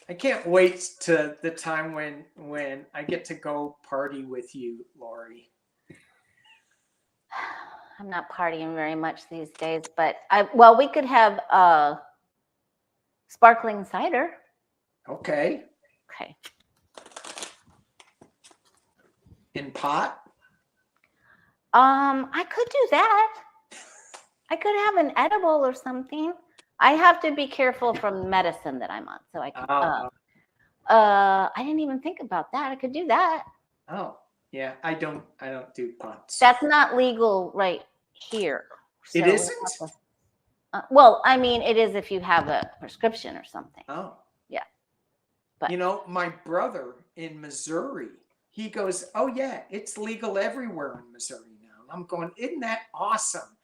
I can't wait to the time when I get to go party with you, Lori. I'm not partying very much these days, but we could have sparkling cider. Okay. Okay. In pot? I could do that. I could have an edible or something. I have to be careful from medicine that I'm on, so I can. I didn't even think about that. I could do that. Oh, yeah. I don't do pots. That's not legal right here. So it isn't? Well, I mean, it is if you have a prescription or something. Oh. Yeah. But my brother in Missouri, he goes, "Oh yeah, it's legal everywhere in Missouri now." And I'm going, "Isn't that awesome?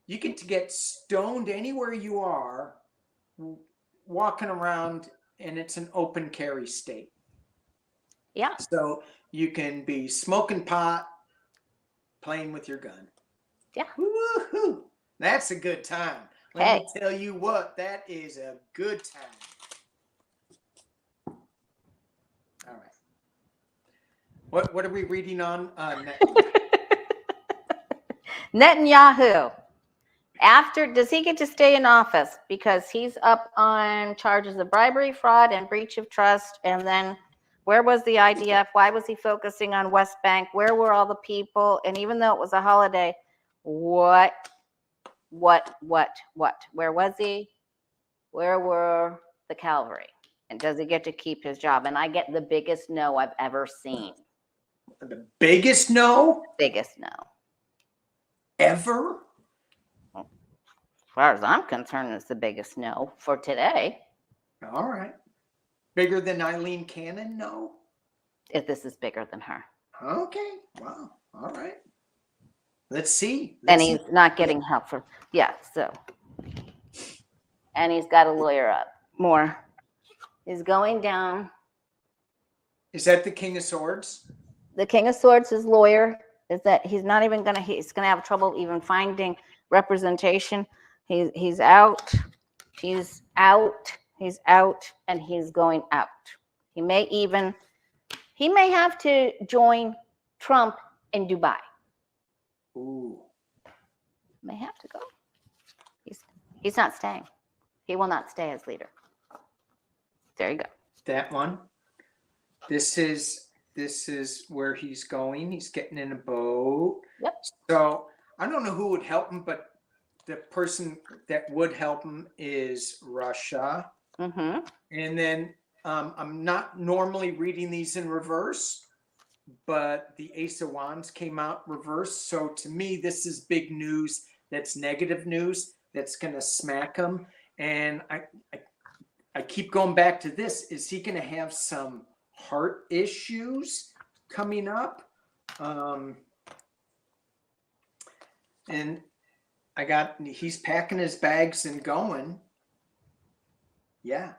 You get to get stoned anywhere you are, walking around, and it's an open carry state." Yeah. So you can be smoking pot, playing with your gun. Yeah. Woo-hoo. That's a good time. Let me tell you what, that is a good time. All right. What are we reading on? Netanyahu. Does he get to stay in office? Because he's up on charges of bribery, fraud, and breach of trust. And then where was the IDF? Why was he focusing on West Bank? Where were all the people? And even though it was a holiday, what? Where was he? Where were the cavalry? And does he get to keep his job? And I get the biggest no I've ever seen. The biggest no? Biggest no. Ever? As far as I'm concerned, it's the biggest no for today. All right. Bigger than Aileen Cannon? No. If this is bigger than her. Okay. Wow. All right. Let's see. And he's not getting help for, so. and he's got a lawyer up. More. He's going down. Is that the King of Swords? The King of Swords, his lawyer, is that he's not even gonna. He's gonna have trouble even finding representation. He's out. He's out. He's out, and he's going out. He may have to join Trump in Dubai. Ooh. May have to go. He's not staying. He will not stay as leader. There you go. That one. This is where he's going. He's getting in a boat. Yep. So I don't know who would help him, but the person that would help him is Russia. Mm-hmm. And then I'm not normally reading these in reverse, but the Ace of Wands came out reverse. So to me, this is big news. That's negative news. That's going to smack him. And I keep going back to this. Is he going to have some heart issues coming up? And he's packing his bags and going. Yeah,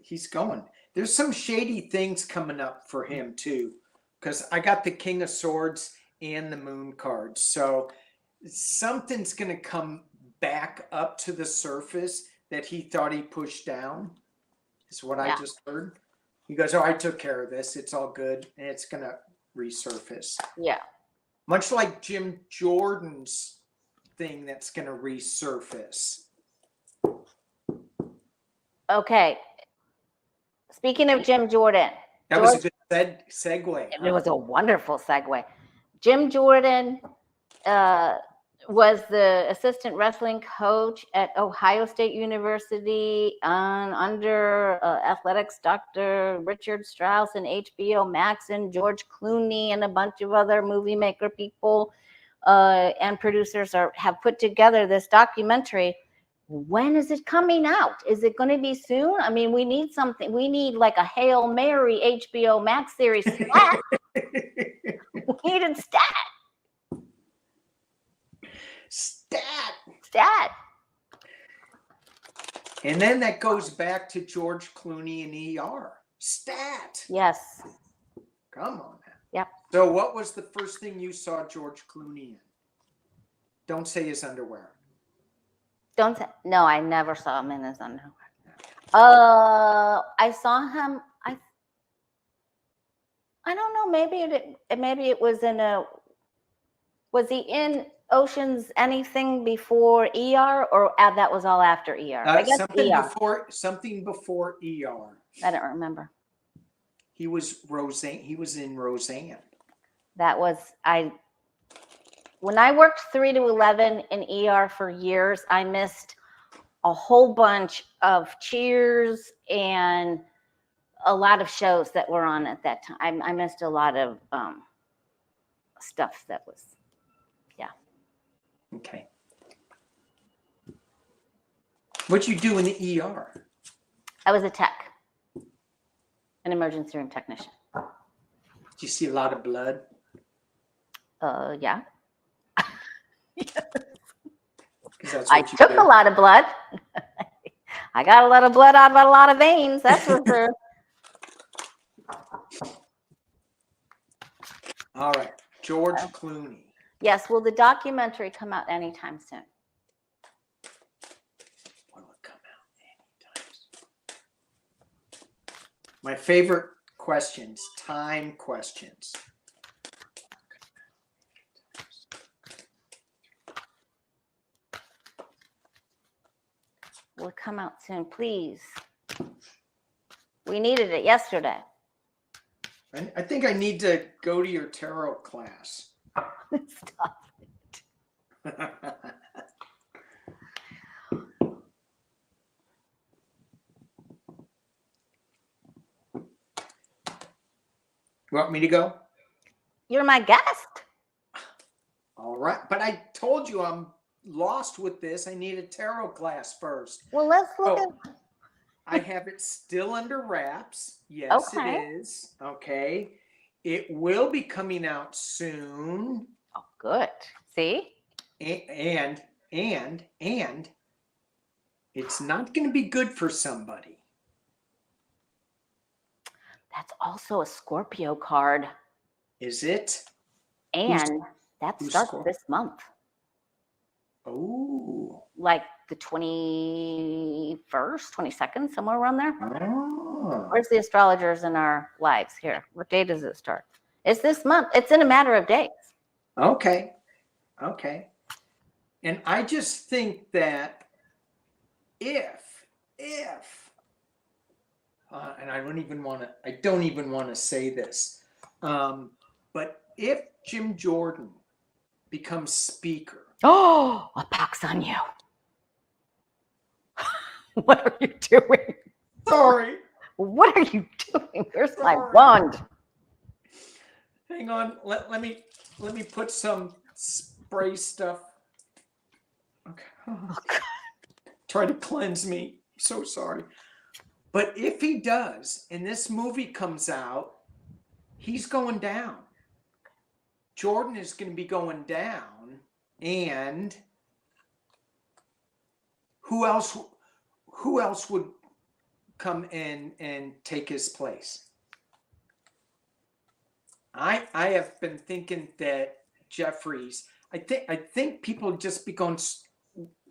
he's going. There's some shady things coming up for him too, because I got the King of Swords and the Moon card. So something's going to come back up to the surface that he thought he pushed down, is what I just heard. He goes, oh, I took care of this. It's all good. And it's going to resurface. Yeah. Much like Jim Jordan's thing that's going to resurface. Okay. Speaking of Jim Jordan. That was a good segue. It was a wonderful segue. Jim Jordan was the assistant wrestling coach at Ohio State University under athletics Dr. Richard Strauss and HBO Max and George Clooney and a bunch of other movie maker people and producers have put together this documentary. When is it coming out? Is it going to be soon? I mean, we need something. We need like a Hail Mary HBO Max series stat. We needed stat. Stat. And then that goes back to George Clooney and ER. Stat. Yes. Come on, man. Yep. So what was the first thing you saw George Clooney in? Don't say his underwear. Don't say. No, I never saw him in his underwear. I saw him. I don't know. Maybe it was in a. Was he in Ocean's Anything before ER, or that was all after ER? I guess something before ER. I don't remember. He was Roseanne. He was in Roseanne. That was when I worked 3 to 11 in ER for years. I missed a whole bunch of Cheers and a lot of shows that were on at that time. I missed a lot of stuff that was. Okay. What'd you do in the ER? I was a tech, an emergency room technician. Did you see a lot of blood? Yeah. I took a lot of blood. I got a lot of blood out of a lot of veins. That's for sure. All right. George Clooney. Yes, will the documentary come out anytime soon? Will it come out anytime soon? My favorite questions, time questions. Will it come out soon, please? We needed it yesterday. I think I need to go to your tarot class. Stop it. You want me to go? You're my guest. All right. But I told you I'm lost with this. I need a tarot class first. Well, let's look at. I have it still under wraps. Yes, Okay. It is. Okay. It will be coming out soon. Oh, good. See? And It's not going to be good for somebody. That's also a Scorpio card. Is it? And that starts this month. Oh. Like the 21st, 22nd, somewhere around there. Oh. Where's the astrologers in our lives here? What day does it start? It's this month. It's in a matter of days. Okay. Okay. And I just think that if and I don't even want to say this, but if Jim Jordan becomes speaker. Oh, a pox on you. What are you doing? Sorry. What are you doing? Where's my wand? Hang on. Let me put some spray stuff. Okay. Oh, try to cleanse me. So sorry. But if he does, and this movie comes out, he's going down. Jordan is going to be going down, and who else would come in and take his place? I have been thinking that Jeffries. I think people just be going,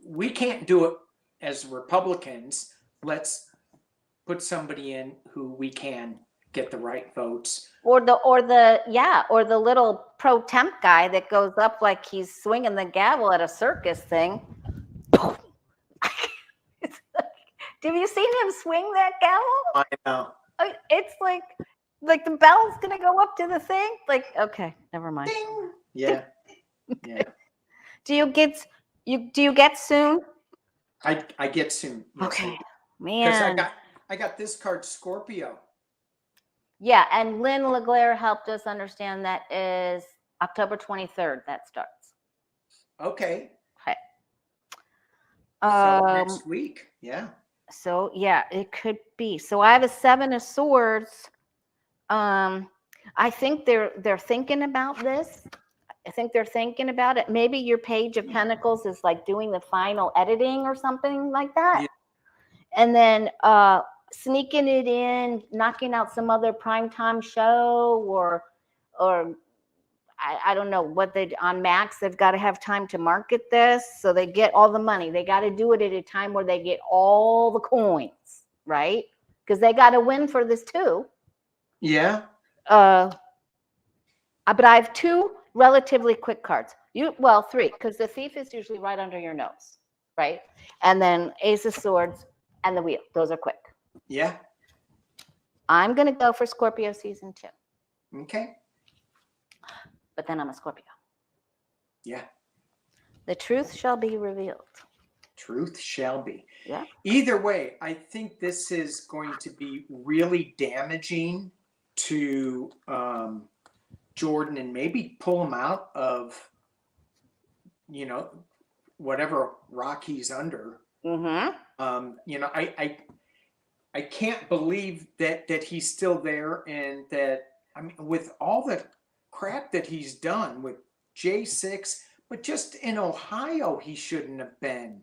we can't do it as Republicans. Let's put somebody in who we can get the right votes. Or the little pro temp guy that goes up like he's swinging the gavel at a circus thing. Have you seen him swing that gavel? I know. It's like the bell's gonna go up to the thing. Like, okay, never mind. Ding. Yeah. Yeah. Do you get soon? I get soon. Yes, okay, man. Because I got this card, Scorpio. Yeah, and Lynn LeGlaire helped us understand that is October 23rd that starts. Okay. Okay. So next week, yeah. So yeah, it could be. So I have a 7 of Swords. I think they're thinking about this. I think they're thinking about it. Maybe your Page of Pentacles is like doing the final editing or something like that. Yeah. And then sneaking it in, knocking out some other primetime show or I don't know what on Max, they've got to have time to market this. So they get all the money. They got to do it at a time where they get all the coins, right? Because they got to win for this too. Yeah. But I have 2 relatively quick cards. 3, because the Thief is usually right under your nose, right? And then Ace of Swords and the Wheel. Those are quick. Yeah. I'm going to go for Scorpio season 2. Okay. But then I'm a Scorpio. Yeah. The truth shall be revealed. Truth shall be. Yeah. Either way, I think this is going to be really damaging to Jordan and maybe pull him out of, whatever rock he's under. Mm-hmm. I can't believe that he's still there, and that, I mean, with all the crap that he's done with J6, but just in Ohio, he shouldn't have been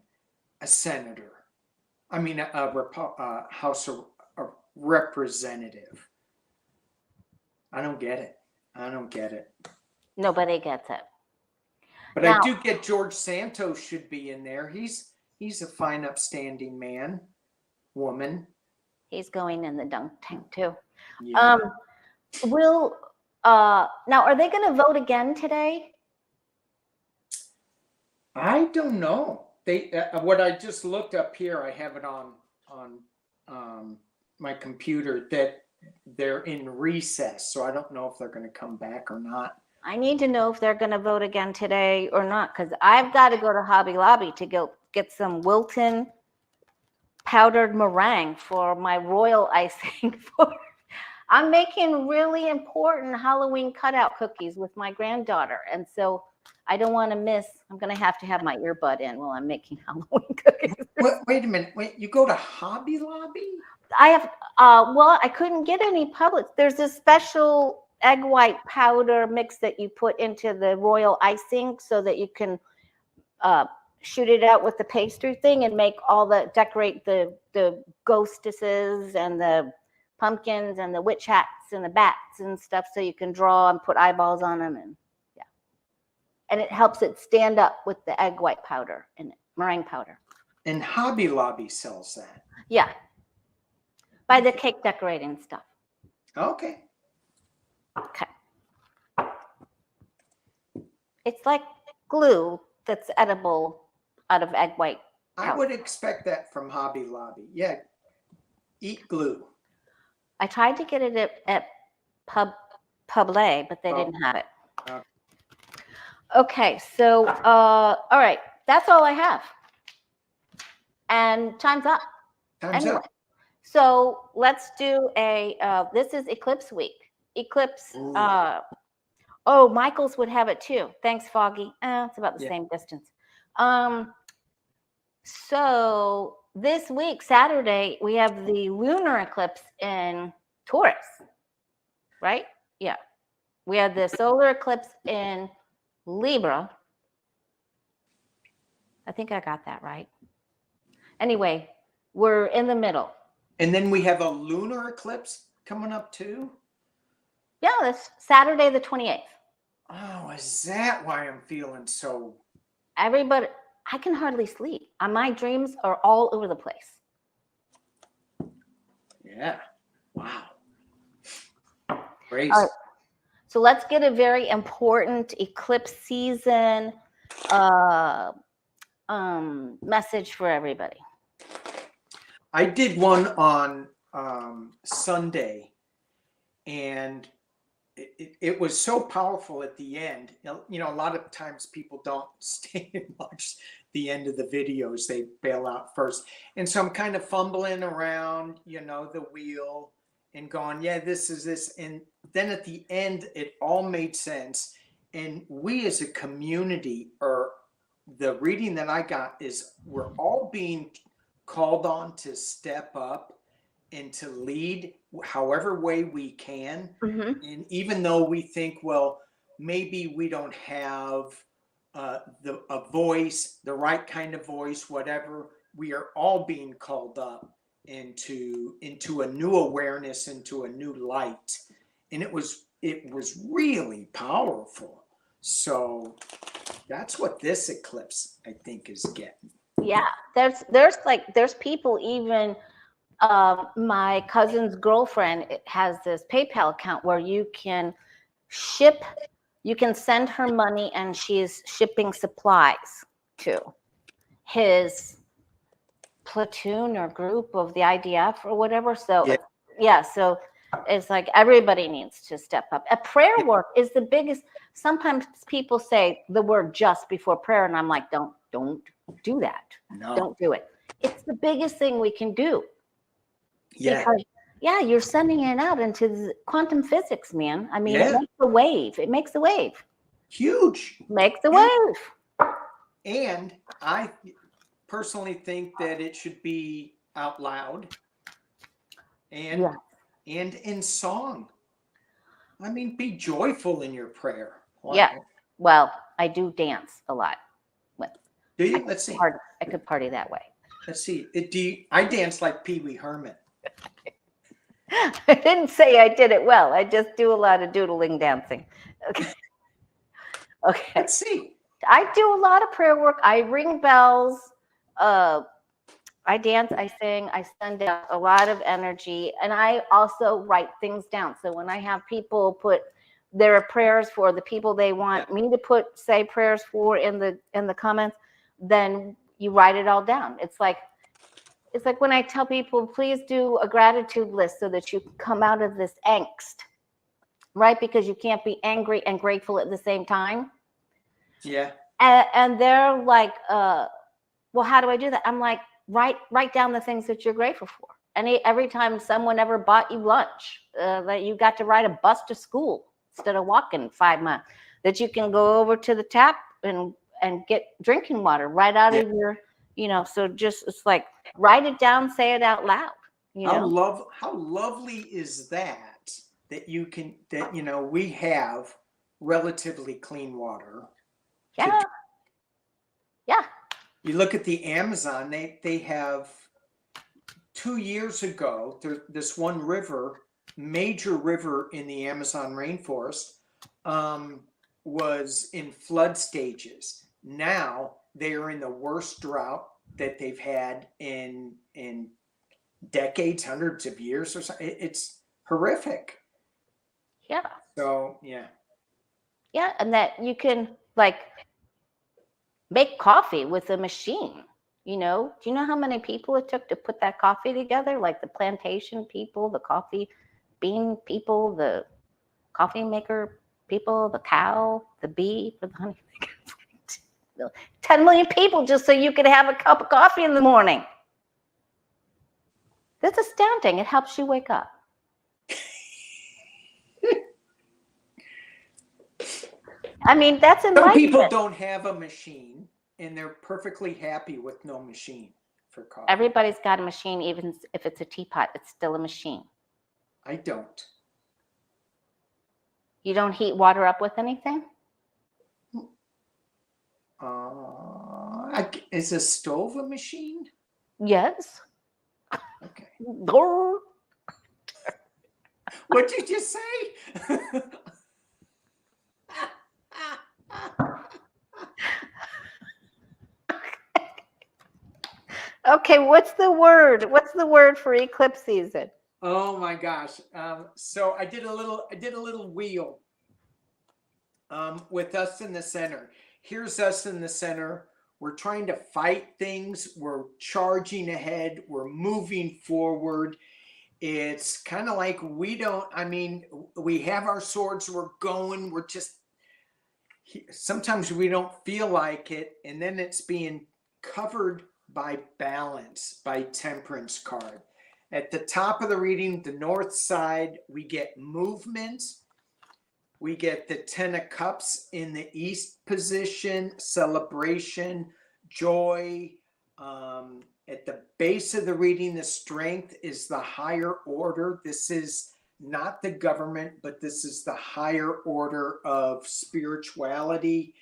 a senator. I mean, a House of Representative. I don't get it. Nobody gets it. But now, I do get George Santos should be in there. He's a fine, upstanding woman. He's going in the dunk tank too. Yeah. Now, are they going to vote again today? I don't know. They what I just looked up here, I have it on my computer, that they're in recess, so I don't know if they're going to come back or not. I need to know if they're going to vote again today or not, because I've got to go to Hobby Lobby to go get some Wilton powdered meringue for my royal icing. I'm making really important Halloween cutout cookies with my granddaughter, and so I don't want to miss. I'm going to have my earbud in while I'm making Halloween cookies. Wait a minute. You go to Hobby Lobby? I have, I couldn't get any Publix. There's a special egg white powder mix that you put into the royal icing so that you can shoot it out with the pastry thing and make decorate the ghostesses and the pumpkins and the witch hats and the bats and stuff, so you can draw and put eyeballs on them. And yeah, and it helps it stand up with the egg white powder in it, meringue powder. And Hobby Lobby sells that. Yeah, by the cake decorating stuff. Okay. Okay. It's like glue that's edible out of egg white powder. I would expect that from Hobby Lobby. Yeah. Eat glue. I tried to get it at Publi, but they didn't have it. Okay, so all right, that's all I have. And time's up. Time's up. So let's do this is Eclipse week. Eclipse. Oh, Michael's would have it too. Thanks, Foggy. It's about the same distance. So this week, Saturday, we have the lunar eclipse in Taurus, right? Yeah. We have the solar eclipse in Libra. I think I got that right. Anyway, we're in the middle. And then we have a lunar eclipse coming up too? Yeah, that's Saturday the 28th. Oh, is that why I'm feeling so? Everybody, I can hardly sleep. My dreams are all over the place. Yeah. Wow. Crazy. All right. So let's get a very important eclipse season message for everybody. I did one on Sunday, and it was so powerful at the end. You know, a lot of times people don't stay and watch the end of the videos. They bail out first. And so I'm kind of fumbling around, you know, the wheel and going, yeah, this is this. And then at the end, it all made sense. And we as a community, or the reading that I got is, we're all being called on to step up and to lead however way we can. Mm-hmm. And even though we think, well, maybe we don't have a voice, the right kind of voice, whatever, we are all being called up into a new awareness, into a new light. And it was really powerful. So that's what this eclipse, I think, is getting. Yeah, there's people, even my cousin's girlfriend has this PayPal account where you can send her money, and she's shipping supplies to his platoon or group of the IDF or whatever. So so it's like everybody needs to step up. A prayer work is the biggest. Sometimes people say the word just before prayer, and I'm like, don't do that. No. Don't do it. It's the biggest thing we can do. Yeah. Because, you're sending it out into the quantum physics, man. I mean, it makes a wave. It makes a wave. Huge. Makes a wave. And I personally think that it should be out loud and in song. I mean, be joyful in your prayer. Wow. Yeah. Well, I do dance a lot. Do you? Let's see. I could party that way. Let's see. I dance like Pee Wee Herman. I didn't say I did it well. I just do a lot of doodling dancing. Okay. Let's see. I do a lot of prayer work. I ring bells. I dance. I sing. I send out a lot of energy, and I also write things down. So when I have people put their prayers for the people they want me to say prayers for in the comments, then you write it all down. It's like when I tell people, please do a gratitude list so that you can come out of this angst, right? Because you can't be angry and grateful at the same time. Yeah. And they're like, well, how do I do that? I'm like, write down the things that you're grateful for. And every time someone ever bought you lunch, that you got to ride a bus to school instead of walking 5 miles, that you can go over to the tap and get drinking water right out of your, so just, it's like, write it down, say it out loud. How lovely is that we have relatively clean water. Yeah. You look at the Amazon, they have 2 years ago, this one river, major river in the Amazon rainforest, was in flood stages. Now they are in the worst drought that they've had in decades, hundreds of years or something. It's horrific. Yeah. So yeah. Yeah, and that you can like make coffee with a machine. Do you know how many people it took to put that coffee together? Like the plantation people, the coffee bean people, the coffee maker people, the cow, the bee, for the honey. 10 million people just so you could have a cup of coffee in the morning. That's astounding. It helps you wake up. I mean, that's Some people enlightenment. don't have a machine and they're perfectly happy with no machine for coffee. Everybody's got a machine, even if it's a teapot, it's still a machine. I don't. You don't heat water up with anything? Is a stove a machine? Yes. Okay. Brrr. What did you just say? Okay, what's the word? What's the word for eclipse season? Oh my gosh! So I did a little wheel with us in the center. Here's us in the center. We're trying to fight things. We're charging ahead. We're moving forward. It's kind of like we have our swords. We're going. We're just, sometimes we don't feel like it. And then it's being covered by balance, by temperance card. At the top of the reading, the north side, we get movement. We get the 10 of Cups in the east position, celebration, joy. At the base of the reading, the strength is the higher order. This is not the government, but this is the higher order of spirituality.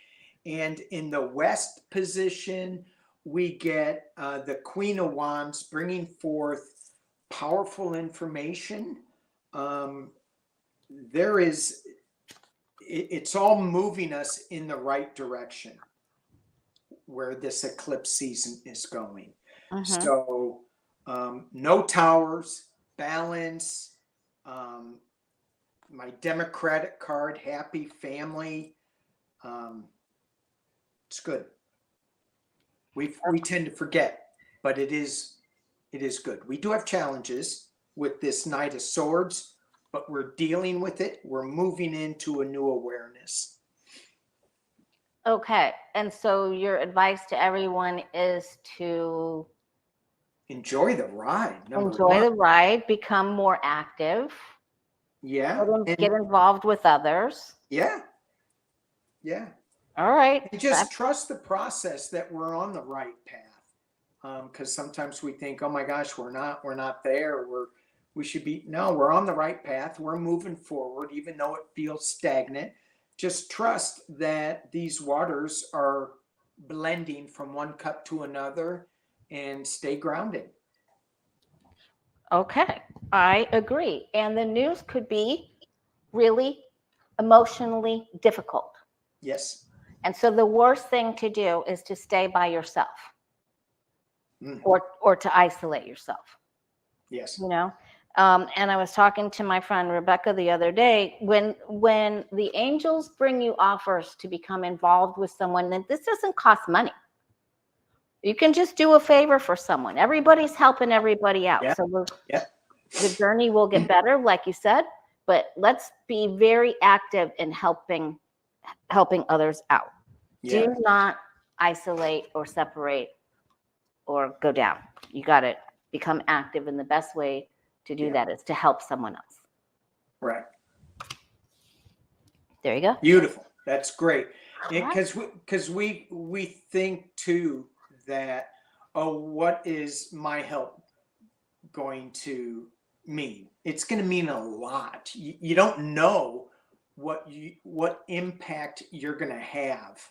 And in the west position, we get the Queen of Wands bringing forth powerful information. It's all moving us in the right direction where this eclipse season is going. Mm-hmm. So no towers, balance, my Democratic card, happy family. It's good. We tend to forget, but it is good. We do have challenges with this Knight of Swords, but we're dealing with it. We're moving into a new awareness. Okay. And so your advice to everyone is to enjoy the ride. Enjoy the ride, become more active. Yeah. Get involved with others. Yeah. Yeah. All right. And just trust the process that we're on the right path. Because sometimes we think, oh my gosh, we're not there. We should be. No, we're on the right path. We're moving forward, even though it feels stagnant. Just trust that these waters are blending from one cup to another, and stay grounded. Okay, I agree. And the news could be really emotionally difficult. Yes. And so the worst thing to do is to stay by yourself, or to isolate yourself. Yes. And I was talking to my friend Rebecca the other day, when the angels bring you offers to become involved with someone, then this doesn't cost money. You can just do a favor for someone. Everybody's helping everybody out. Yeah. So the journey will get better, like you said, but let's be very active in helping others out. Yeah. Do not isolate or separate or go down. You got to become active, and the best way to do that is to help someone else. Right. There you go. Beautiful. That's great. Because we think too that, oh, what is my help going to mean? It's going to mean a lot. You don't know what impact you're going to have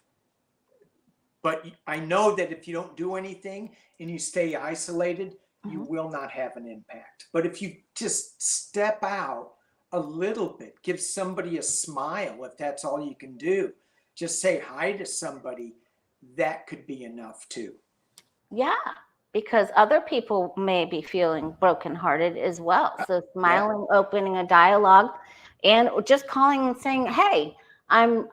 But I know that if you don't do anything and you stay isolated, you Mhm. will not have an impact. But if you just step out a little bit, give somebody a smile, if that's all you can do, just say hi to somebody, that could be enough too. Yeah, because other people may be feeling brokenhearted as well. So smiling, opening a dialogue, and just calling and saying, "Hey, I'm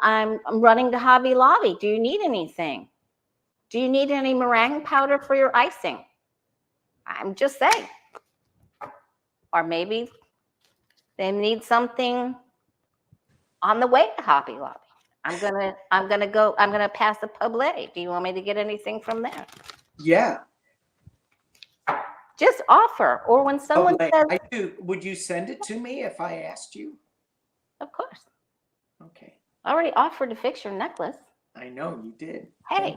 running to Hobby Lobby. Do you need anything? Do you need any meringue powder for your icing?" I'm just saying. Or maybe they need something on the way to Hobby Lobby. I'm gonna pass the Publi. Do you want me to get anything from there? Yeah. Just offer. Or when someone Like, says, I do. Would you send it to me if I asked you? of course. Okay. I already offered to fix your necklace. I know you did. Hey.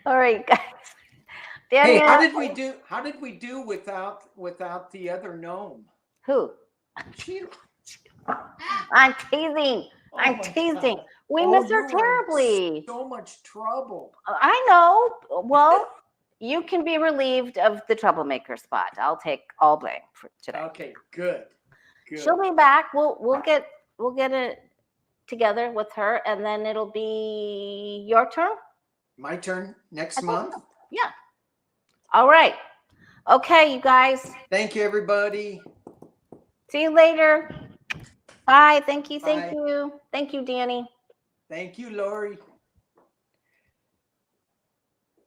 All right, guys. Hey, Danielle, how did we do? How did we do without the other gnome? who? She. I'm teasing. Oh I'm my teasing. God. We Oh, miss her you were in terribly. so much trouble. I know. Well, you can be relieved of the troublemaker spot. I'll take all blame for today. Okay, good. Good. She'll be back. We'll get it together with her, and then it'll be your turn. My turn next I think month. so. Yeah. All right. Okay, you guys. Thank you, everybody. See you later. Bye. Thank you. Thank Bye. you. Thank you, Danny. Thank you, Lori.